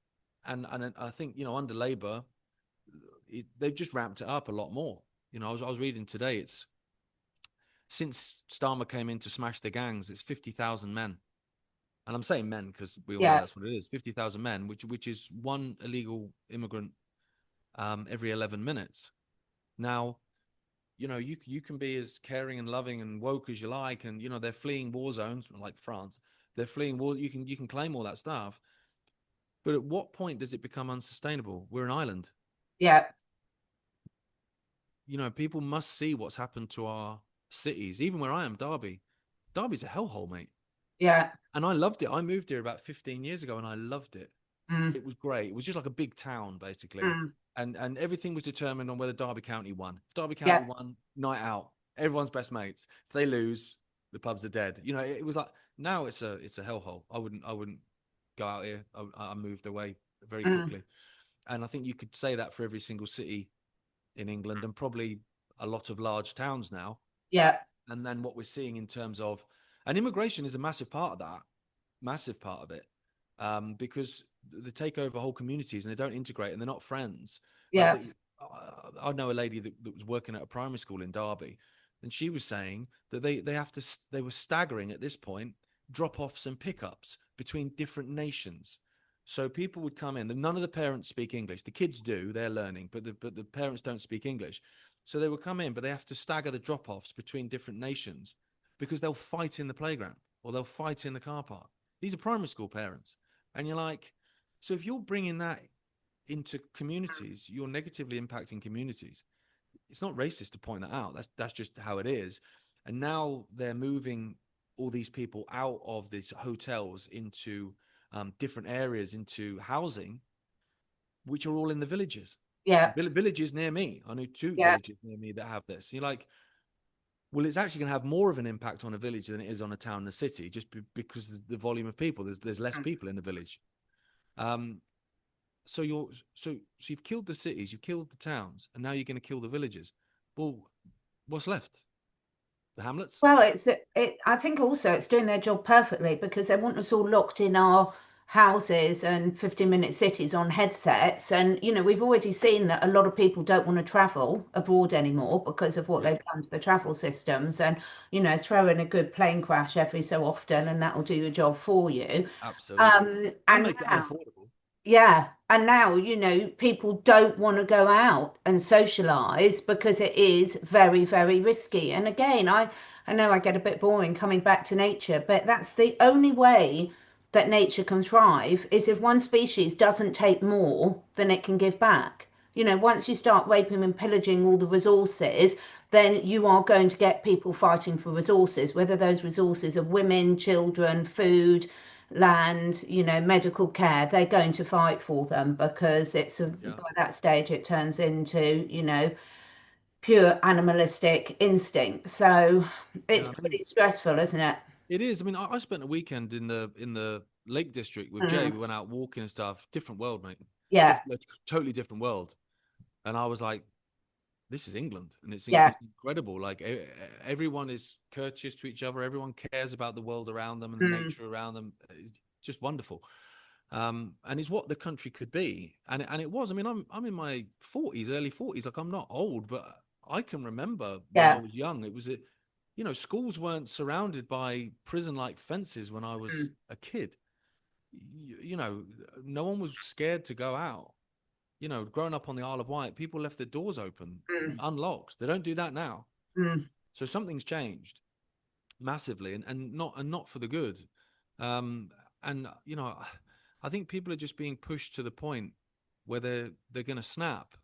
and I think, under Labour, they've just ramped it up a lot more. I was reading today, it's since Starmer came in to smash the gangs, it's 50,000 men. And I'm saying men because we all know Yeah. that's what it is. 50,000 men, which is one illegal immigrant every 11 minutes. Now, you can be as caring and loving and woke as you like, and they're fleeing war zones like France. They're fleeing war. You can claim all that stuff, but at what point does it become unsustainable? We're an island. Yeah. People must see what's happened to our cities. Even where I am, Derby. Derby's a hellhole, mate. Yeah. And I loved it. I moved here about 15 years ago and I loved it. Mm. It was great. It was just like a big town, basically. Mm. And everything was determined on whether Derby County won. If Derby County Yeah. won, night out. Everyone's best mates. If they lose, the pubs are dead. It was like, now it's a hellhole. I wouldn't go out here. I moved away very Mm. quickly. And I think you could say that for every single city in England, and probably a lot of large towns now. Yeah. And then what we're seeing in terms of, and immigration is a massive part of that, massive part of it, because they take over whole communities and they don't integrate and they're not friends. Like Yeah. I know a lady that was working at a primary school in Derby, and she was saying that they were staggering at this point drop-offs and pickups between different nations. So people would come in, and none of the parents speak English. The kids do, they're learning, but the parents don't speak English. So they would come in, but they have to stagger the drop-offs between different nations because they'll fight in the playground or they'll fight in the car park. These are primary school parents. And you're like, so if you're bringing that into communities, you're negatively impacting communities. It's not racist to point that out. That's just how it is. And now they're moving all these people out of these hotels into different areas, into housing, which are all in the villages. Yeah. Villages near me. I know 2 Yeah. villages near me that have this. You're like, well, it's actually going to have more of an impact on a village than it is on a town and a city, just because of the volume of people. There's less people in the village. Um, so you've killed the cities, you've killed the towns, and now you're going to kill the villages. Well, what's left? The hamlets? Well, I think also it's doing their job perfectly because they want us all locked in our houses and 15-minute cities on headsets. And, we've already seen that a lot of people don't want to travel abroad anymore because of what Yeah, they've done to the travel systems. And, throw in a good plane crash every so often and that'll do your job for you. absolutely. And And make it now, unaffordable. yeah. And now, people don't want to go out and socialize because it is very, very risky. And again, I know I get a bit boring coming back to nature, but that's the only way that nature can thrive is if one species doesn't take more than it can give back. Once you start raping and pillaging all the resources, then you are going to get people fighting for resources, whether those resources are women, children, food, land, medical care. They're going to fight for them because Yeah. by that stage it turns into, pure animalistic instinct. So it's Yeah. I mean, pretty stressful, isn't it? it is. I mean, I spent a weekend in the Lake District with Jay. Mm, We went out walking and stuff. Different world, mate. yeah, Totally different world. And I was like, this is England, and yeah, it's incredible. Like everyone is courteous to each other. Everyone cares about the world around them and the mm, nature around them. It's just wonderful. And it's what the country could be, and it was. I mean, I'm in my 40s, early 40s. Like I'm not old, but I can remember when I yeah, was young. It was schools weren't surrounded by prison-like fences when I was mm, a kid. No one was scared to go out. Growing up on the Isle of Wight, people left their doors open, mm, unlocked. They don't do that now. mm, So something's changed massively, and not for the good. Um, and I think people are just being pushed to the point where they're going to snap.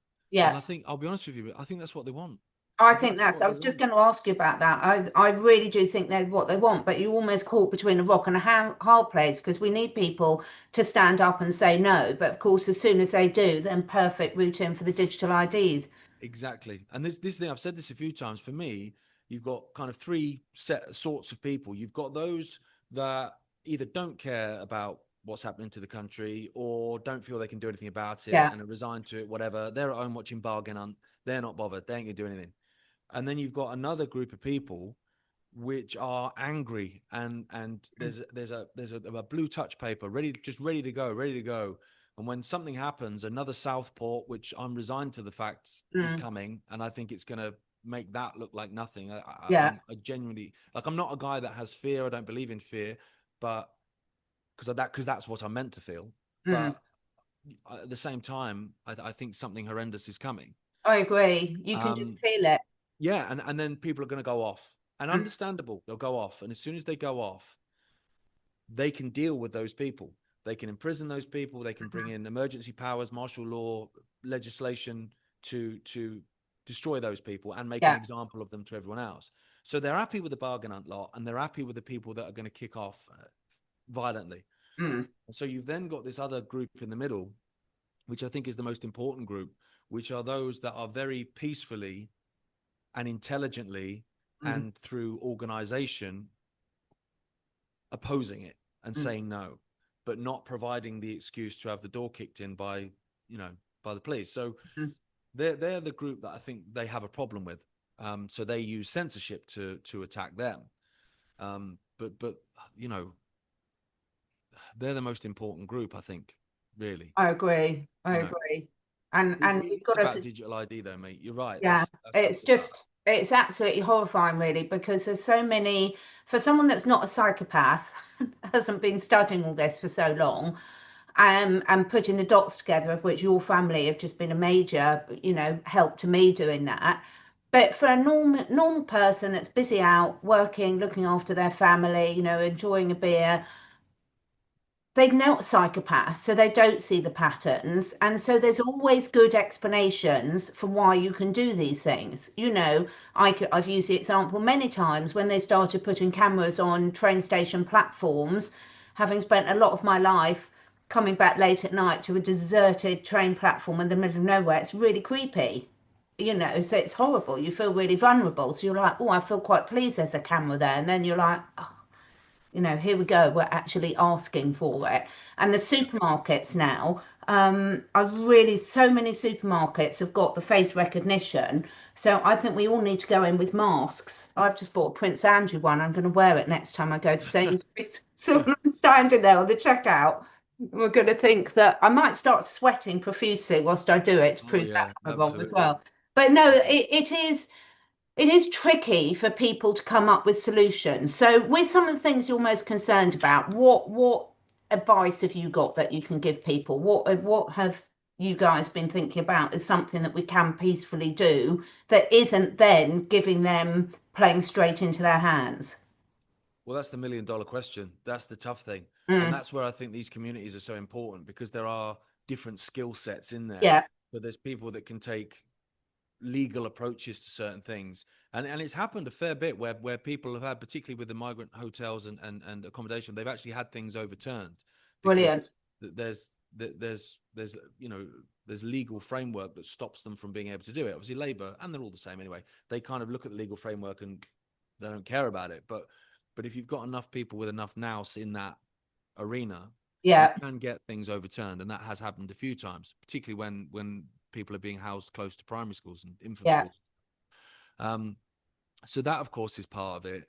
And yeah. I think I'll be honest with you, I think that's what they want. I I think think that's that's, what I they was just want. going to ask you about that. I really do think they're what they want, but you're almost caught between a rock and a hard place because we need people to stand up and say no. But of course, as soon as they do, then perfect route in for the digital IDs. Exactly. And this thing, I've said this a few times. For me, you've got kind of three sorts of people. You've got those that either don't care about what's happening to the country or don't feel they can do anything about it Yeah. and are resigned to it, whatever. They're at home watching Bargain Hunt. They're not bothered. They ain't gonna do anything. And then you've got another group of people which are angry, and Mm, there's a blue touch paper ready to go, ready to go. And when something happens, another Southport, which I'm resigned to the fact is mm, coming, and I think it's going to make that look like nothing. yeah. I genuinely, like, I'm not a guy that has fear. I don't believe in fear, but because that's what I'm meant to feel. Mm, But at the same time, I think something horrendous is coming. I agree. You can just Um, feel it. yeah, and then people are going to go off, and Mm, understandable, they'll go off, and as soon as they go off, they can deal with those people. They can imprison those people. They can bring mhm, in emergency powers, martial law, legislation to destroy those people and make an yeah. example of them to everyone else. So they're happy with the bargain hunt lot, and they're happy with the people that are going to kick off violently. Mm, And so you've then got this other group in the middle, which I think is the most important group, which are those that are very peacefully and intelligently mm, and through organization opposing it and mm, saying no, but not providing the excuse to have the door kicked in by, by the police. So mm. they're the group that I think they have a problem with. So they use censorship to attack them. But they're the most important group, I think, really. I agree. I You know, agree. And It you've is got about to, digital ID, though, mate. You're right. yeah, That's what it's it's about. just, it's absolutely horrifying, really, because there's so many, for someone that's not a psychopath, hasn't been studying all this for so long, and putting the dots together, of which your family have just been a major, help to me doing that. But for a normal person that's busy out working, looking after their family, enjoying a beer, they're not psychopaths, so they don't see the patterns. And so there's always good explanations for why you can do these things. I've used the example many times when they started putting cameras on train station platforms, having spent a lot of my life coming back late at night to a deserted train platform in the middle of nowhere. It's really creepy. So it's horrible. You feel really vulnerable. So you're like, oh, I feel quite pleased there's a camera there. And then you're like, oh, here we go, we're actually asking for it. And the Yeah. supermarkets now, so many supermarkets have got the face recognition. So I think we all need to go in with masks. I've just bought a Prince Andrew one. I'm going to wear it next time I go to Sainsbury's. So I'm standing there on the checkout. We're going to think that I might start sweating profusely whilst I do it to Oh prove that yeah, I'm wrong as absolutely. well. But no, Yeah. it is tricky for people to come up with solutions. So, with some of the things you're most concerned about, what advice have you got that you can give people? What have you guys been thinking about as something that we can peacefully do that isn't then giving them playing straight into their hands? Well, that's the $1 million question. That's the tough thing. And Mm, that's where I think these communities are so important because there are different skill sets in there. yeah, But there's people that can take legal approaches to certain things. And it's happened a fair bit where people have had, particularly with the migrant hotels and accommodation, they've actually had things overturned brilliant. because there's there's legal framework that stops them from being able to do it. Obviously, Labour, and they're all the same anyway. They kind of look at the legal framework and they don't care about it. But if you've got enough people with enough nous in that arena, you Yeah, can get things overturned, and that has happened a few times, particularly when people are being housed close to primary schools and infant yeah, schools. Um, so that, of course, is part of it.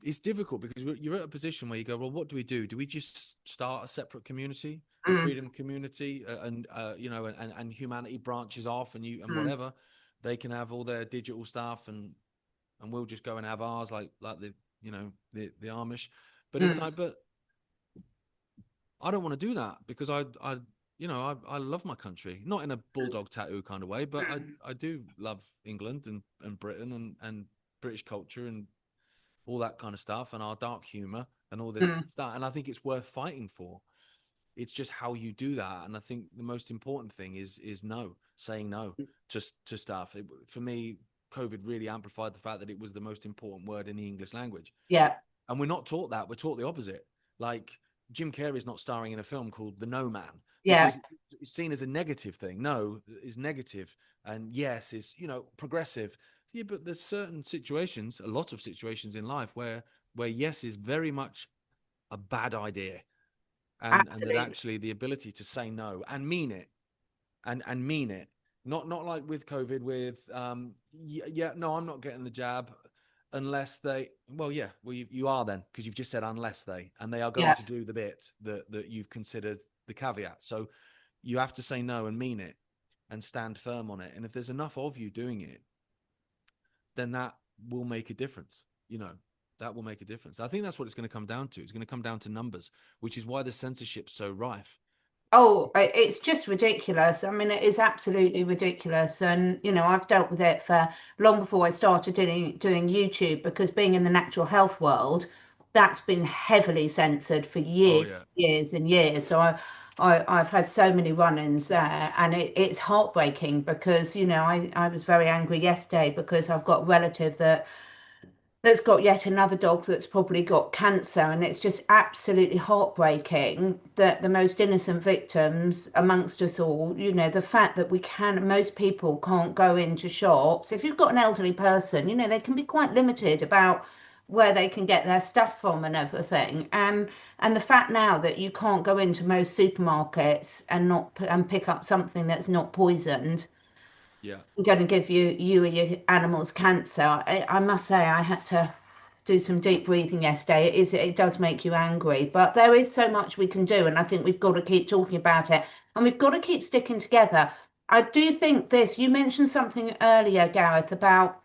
It's difficult because you're at a position where you go, well, what do we do? Do we just start a separate community, the mm, freedom community, and and humanity branches off, and mm, whatever they can have all their digital stuff, and we'll just go and have ours, like the Amish. But it's mm, like, but I don't want to do that because I love my country, not in a bulldog tattoo kind of way, but mm, I do love England and Britain and British culture and all that kind of stuff and our dark humor and all this mm, stuff. And I think it's worth fighting for. It's just how you do that. And I think the most important thing is no, saying no to stuff. For me, COVID really amplified the fact that it was the most important word in the English language. yeah, And we're not taught that. We're taught the opposite. Like Jim Carrey is not starring in a film called The No Man yeah, because it's seen as a negative thing. No is negative, and yes is progressive. Yeah, but there's certain situations, a lot of situations in life where yes is very much a bad idea, and that absolutely. actually the ability to say no and mean it and mean it. Not like with COVID with yeah, no, I'm not getting the jab unless they you are then because you've just said unless they and they are going Yeah, to do the bit that you've considered the caveat. So you have to say no and mean it and stand firm on it. And if there's enough of you doing it, then that will make a difference. That will make a difference. I think that's what it's going to come down to. It's going to come down to numbers, which is why the censorship's so rife. oh, it's just ridiculous. I mean, it is absolutely ridiculous. And, I've dealt with it for long before I started doing YouTube because being in the natural health world, that's been heavily censored for Oh years, yeah. years and years. So I've had so many run-ins there, and it's heartbreaking because, I was very angry yesterday because I've got a relative that's got yet another dog that's probably got cancer. And it's just absolutely heartbreaking that the most innocent victims amongst us all, the fact that most people can't go into shops. If you've got an elderly person, they can be quite limited about where they can get their stuff from and everything. And the fact now that you can't go into most supermarkets and pick up something that's not poisoned, Yeah. going to give you or your animals cancer. I must say I had to do some deep breathing yesterday. It does make you angry, but there is so much we can do, and I think we've got to keep talking about it, and we've got to keep sticking together. I do think this, you mentioned something earlier, Gareth, about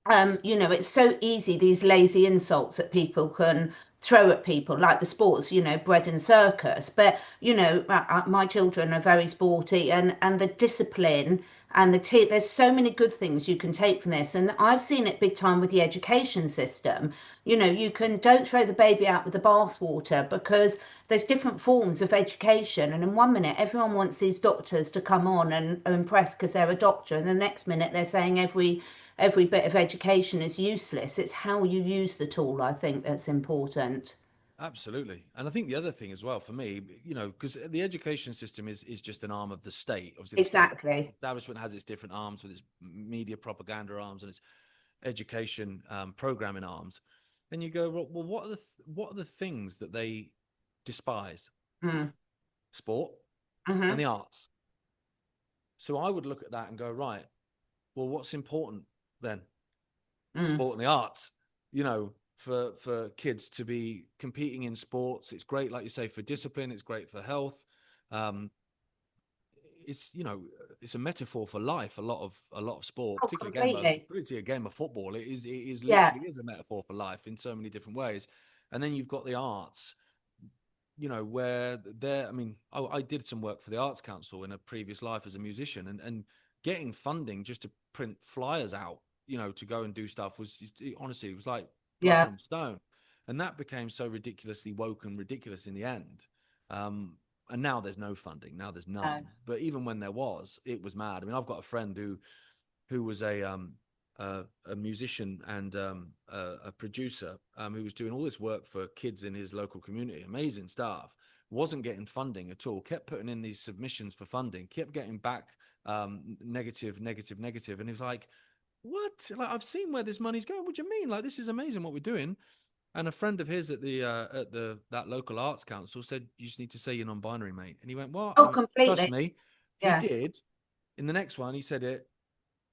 it's so easy, these lazy insults that people can throw at people, like the sports, bread and circus. But, my children are very sporty, and the discipline and there's so many good things you can take from this. And I've seen it big time with the education system. You can don't throw the baby out with the bathwater, because there's different forms of education. And in one minute, everyone wants these doctors to come on and are impressed because they're a doctor. And the next minute, they're saying every bit of education is useless. It's how you use the tool, I think, that's important. Absolutely. And I think the other thing as well for me, because the education system is just an arm of the state. Obviously, the state Exactly. establishment has its different arms, with its media propaganda arms and its education programming arms. Then you go, well, what are the things that they despise? Mm. Sport and Mm-hmm. the arts. So I would look at that and go, right, well, what's important then? Mm. Sport and the arts, for kids to be competing in sports. It's great, like you say, for discipline. It's great for health. um it's a metaphor for life. A lot of sport, Oh, completely. particularly a game of football, it is Yeah. literally is a metaphor for life in so many different ways. And then you've got the arts, where I mean, I did some work for the Arts Council in a previous life as a musician, and getting funding just to print flyers out, to go and do stuff honestly, it was like blood Yeah. from stone. And that became so ridiculously woke and ridiculous in the end. And now there's no funding. Now there's No. none. But even when there was, it was mad. I mean, I've got a friend who was a musician and a producer, who was doing all this work for kids in his local community. Amazing stuff. Wasn't getting funding at all. Kept putting in these submissions for funding. Kept getting back negative, negative, negative. And he was like, "What? Like, I've seen where this money's going. What do you mean? Like, this is amazing what we're doing." And a friend of his at the that local arts council said, "You just need to say you're non-binary, mate." And he went, "What?" And Oh, he went, "Trust completely. me." He Yeah. did. In the next one, he said it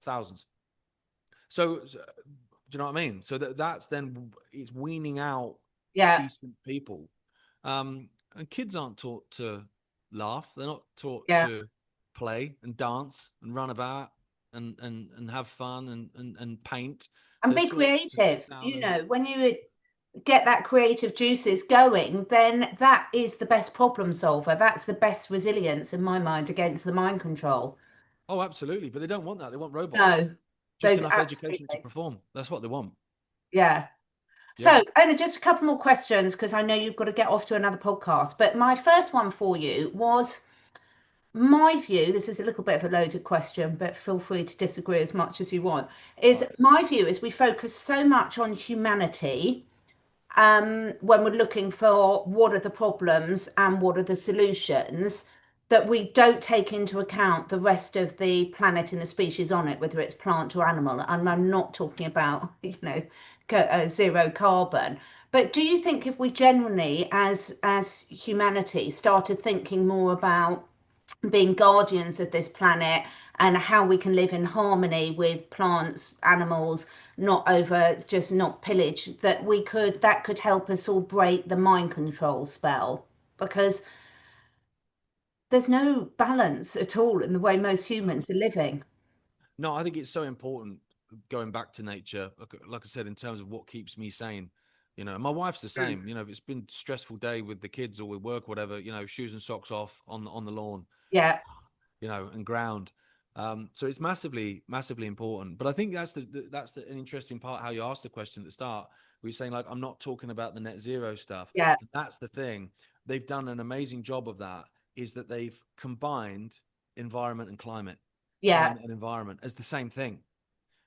thousands. So do you know what I mean? So that's then it's weaning out Yeah. decent people. And kids aren't taught to laugh. They're not taught Yeah. to play and dance and run about and have fun and paint. And They're be taught to sit creative. down and When you get that creative juices going, then that is the best problem solver. That's the best resilience in my mind against the mind control. oh, absolutely. But they don't want that. They want robots. No, Just they enough education to absolutely. perform. That's what they want. Yeah. Yeah. So, only just a couple more questions because I know you've got to get off to another podcast. But my first one for you was my view. This is a little bit of a loaded question, but feel free to disagree as much as you want. Is Right. my view is we focus so much on humanity when we're looking for what are the problems and what are the solutions, that we don't take into account the rest of the planet and the species on it, whether it's plant or animal. And I'm not talking about, zero carbon. But do you think if we generally, as humanity, started thinking more about being guardians of this planet and how we can live in harmony with plants, animals, not pillage, that could help us all break the mind control spell, because there's no balance at all in the way most humans are living. No, I think it's so important going back to nature. Like I said, in terms of what keeps me sane, my wife's the Mm. same. If it's been a stressful day with the kids or with work, or whatever, shoes and socks off on the lawn, Yeah. and ground. So it's massively, massively important. But I think that's an interesting part, how you asked the question at the start. We're saying, like, I'm not talking about the net zero stuff. Yeah. And that's the thing. They've done an amazing job of that, is that they've combined environment and Yeah. climate and environment as the same thing.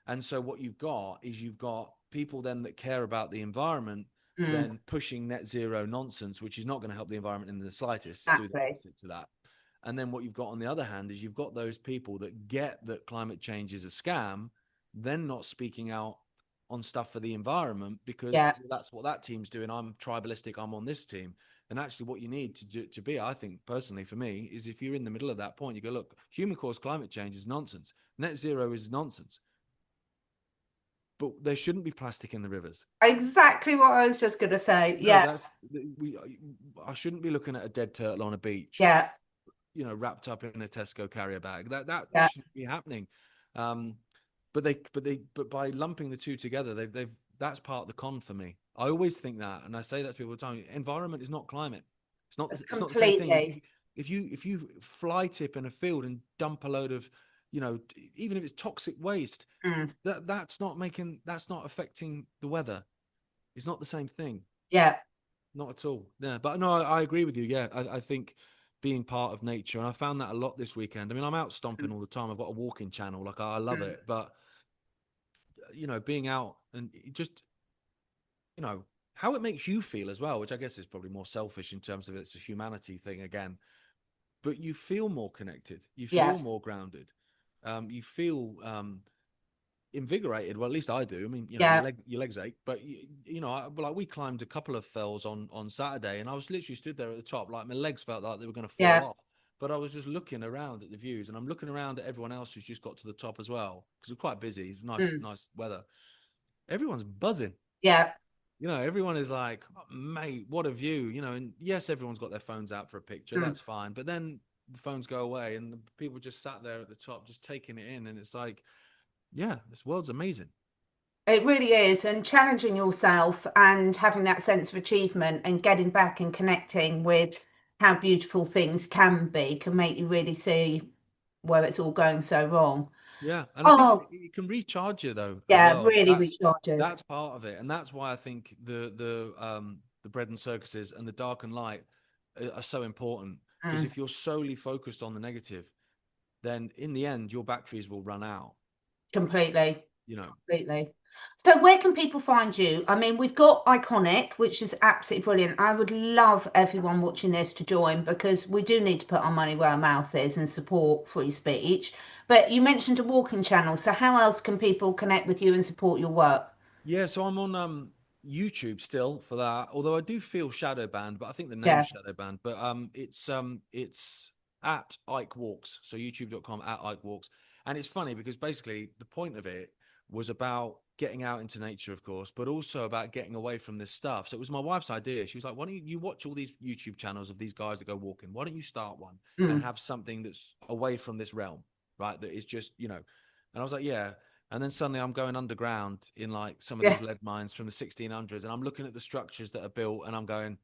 And so what you've got people then that care about the environment, Mm. then pushing net zero nonsense, which is not going to help the environment in the slightest, to do the Exactly. opposite to that. And then what you've got on the other hand is you've got those people that get that climate change is a scam, then not speaking out on stuff for the environment because Yeah. that's what that team's doing. I'm tribalistic, I'm on this team. And actually what you need to be, I think personally for me, is if you're in the middle of that point, you go, look, human caused climate change is nonsense. Net zero is nonsense. But there shouldn't be plastic in the rivers. Exactly what I was just going to say. No, Yeah. I shouldn't be looking at a dead turtle on a beach. Yeah. wrapped up in a Tesco carrier bag. That Yeah. shouldn't be happening. But by lumping the two together, they've that's part of the con for me. I always think that, and I say that to people all the time. Environment is not climate. It's not the same thing. Completely. If you fly tip in a field and dump a load of, even if it's toxic waste, Mm. that's not affecting the weather. It's not the same thing. Yeah. Not at all. Yeah, but no, I agree with you. Yeah, I think being part of nature, and I found that a lot this weekend. I mean, I'm out stomping Mm. all the time. I've got a walking channel, like I love Mm. it. But being out and just how it makes you feel as well, which I guess is probably more selfish in terms of it's a humanity thing again. But you feel more connected. You Yeah. feel more grounded. You feel invigorated. Well, at least I do. I mean, Yeah. your legs ache, but like we climbed a couple of fells on Saturday, and I was literally stood there at the top, like my legs felt like they were going to fall Yeah. off. But I was just looking around at the views, and I'm looking around at everyone else who's just got to the top as well, because it's quite busy. It's Mm. nice weather. Everyone's buzzing. Yeah. Everyone is like, "Oh, mate, what a view!" And yes, everyone's got their phones out for a picture. Mm. That's fine. But then the phones go away, and the people just sat there at the top, just taking it in, and it's like, yeah, this world's amazing. It really is. And challenging yourself and having that sense of achievement and getting back and connecting with how beautiful things can be can make you really see where it's all going so wrong. Yeah, and I think Oh, it can recharge you though as yeah, well. really That's recharges. that's part of it, and that's why I think the bread and circuses and the dark and light are so important. Because Mm. if you're solely focused on the negative, then in the end your batteries will run out. Completely. You know. Completely. So where can people find you? I mean, we've got Iconic, which is absolutely brilliant. I would love everyone watching this to join because we do need to put our money where our mouth is and support free speech. But you mentioned a walking channel, so how else can people connect with you and support your work? Yeah, so I'm on YouTube still for that. Although I do feel shadow banned, but I think the name's Yeah. shadow banned. But it's at Ike Walks. So youtube.com at Ike Walks. And it's funny because basically the point of it was about getting out into nature, of course, but also about getting away from this stuff. So it was my wife's idea. She was like, why don't you watch all these YouTube channels of these guys that go walking? Why don't you start one and Mm. have something that's away from this realm, right? That is just, And I was like, yeah. And then suddenly I'm going underground in like some of Yeah. these lead mines from the 1600s, and I'm looking at the structures that are built, and I'm going,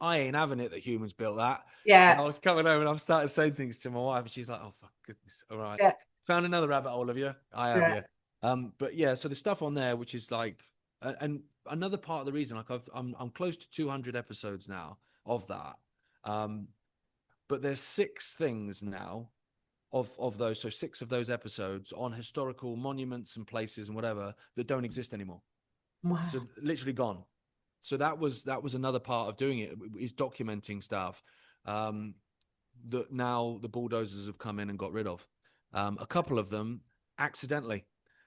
I ain't having it that humans built that. And Yeah. I was coming home and I'm starting saying things to my wife, and she's like, "Oh fuck goodness, all right, Yeah. found another rabbit hole of you. I have Yeah. you." But yeah, so the stuff on there, which is like, and another part of the reason, like I'm close to 200 episodes now of that. Um, but there's 6 things now of those, so 6 of those episodes on historical monuments and places and whatever that don't exist anymore. So Wow. literally gone. So that was another part of doing it, is documenting stuff that now the bulldozers have come in and got rid of. A couple of them accidentally,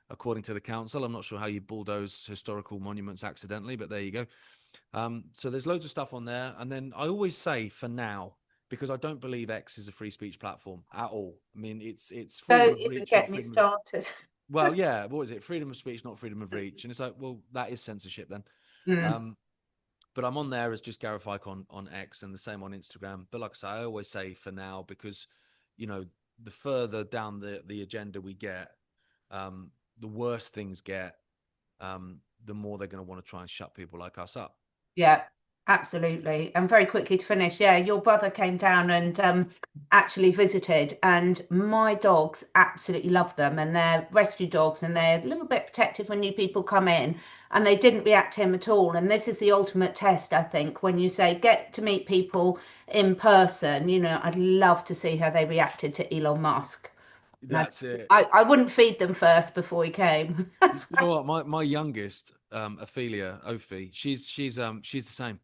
according to the council. I'm not sure how you bulldoze historical monuments accidentally, but there you go. So there's loads of stuff on there. And then I always say, for now, because I don't believe X is a free speech platform at all. I mean, it's freedom Don't of even reach, not get me freedom of, started. well, yeah, what is it? Freedom of speech, not freedom of reach. And it's like, well, that is censorship then. Mm. Um, but I'm on there as just Gareth Icke on X, and the same on Instagram. But like I say, I always say for now, because the further down the agenda we get, the worse things get, the more they're going to want to try and shut people like us up. Yeah, absolutely. And very quickly to finish, yeah, your brother came down and actually visited, and my dogs absolutely love them, and they're rescue dogs, and they're a little bit protective when new people come in, and they didn't react to him at all. And this is the ultimate test, I think, when you say get to meet people in person. I'd love to see how they reacted to Elon Musk. And That's it. I wouldn't feed them first before he came. You know what? My youngest, Ophelia Ophi, she's the same, and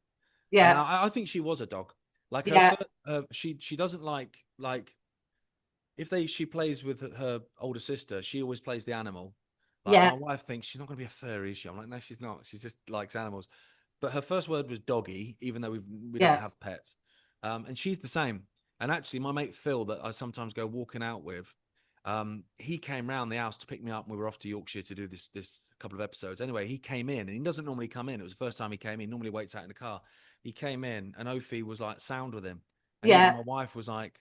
Yeah, I think she was a dog. Like her yeah, first, she doesn't like if she plays with her older sister, she always plays the animal. Like yeah, my wife thinks she's not going to be a furry, is she? I'm like, no, she's not. She just likes animals. But her first word was doggy, even though we don't yeah, have pets. And she's the same. And actually, my mate Phil, that I sometimes go walking out with, he came round the house to pick me up. And we were off to Yorkshire to do this couple of episodes. Anyway, he came in, and he doesn't normally come in. It was the first time he came in. He normally waits out in the car. He came in, and Ophi was like sound with him. And even yeah. my wife was like,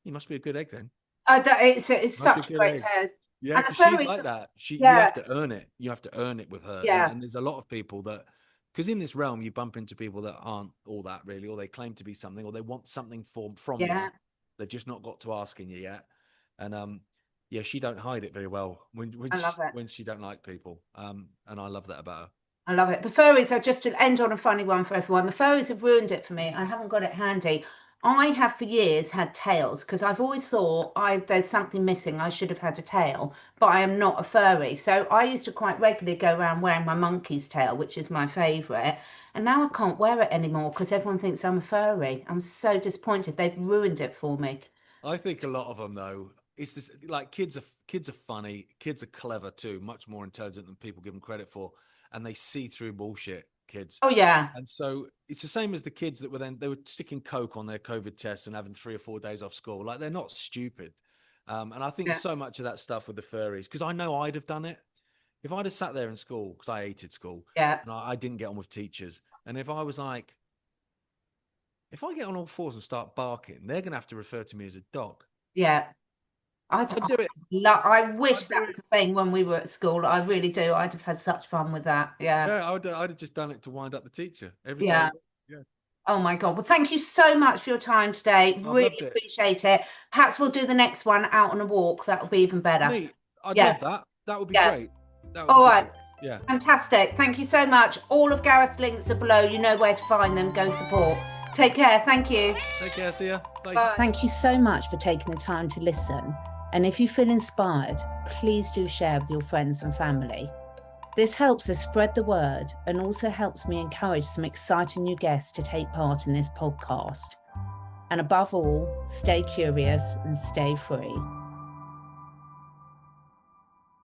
You must be a good egg then. It's Must be a such a good great egg. tale. Yeah, And the because she's furries, like that. You yeah, have to earn it. You have to earn it with her. yeah, And there's a lot of people that, because in this realm, you bump into people that aren't all that really, or they claim to be something, or they want something from you. yeah. They've just not got to asking you yet. And yeah, she don't hide it very well I love it. when she don't like people. And I love that about her. I love it. The furries are just to end on a funny one for everyone. The furries have ruined it for me. I haven't got it handy. I have for years had tails because I've always thought there's something missing. I should have had a tail, but I am not a furry. So I used to quite regularly go around wearing my monkey's tail, which is my favourite. And now I can't wear it anymore because everyone thinks I'm a furry. I'm so disappointed. They've ruined it for me. I think a lot of them though, it's this like kids are funny, kids are clever too, much more intelligent than people give them credit for, and they see through bullshit, kids. Oh yeah, And so it's the same as the kids that they were sticking coke on their COVID tests and having 3 or 4 days off school. Like they're not stupid. And I think yeah, so much of that stuff with the furries, because I know I'd have done it if I'd have sat there in school, because I hated school yeah, and I didn't get on with teachers. And if I was like, if I get on all fours and start barking, they're going to have to refer to me as a dog. yeah. I'd do it. I wish I'd do that it. was a thing when we were at school. I really do. I'd have had such fun with that. Yeah. Yeah, I'd have just done it to wind up the teacher every day. Yeah. Yeah, Oh my God. Well, thank you so much for your time today. I've loved Really it. appreciate it. Perhaps we'll do the next one out on a walk. That'll be even better. Mate, I'd Yeah. love that. That would be Yeah. great. That would All be right. great. Yeah. Fantastic. Thank you so much. All of Gareth's links are below. You know where to find them. Go support. Take care. Thank you. Take care. See ya. Bye. Bye. Thank you so much for taking the time to listen. And if you feel inspired, please do share with your friends and family. This helps us spread the word and also helps me encourage some exciting new guests to take part in this podcast. And above all, stay curious and stay free.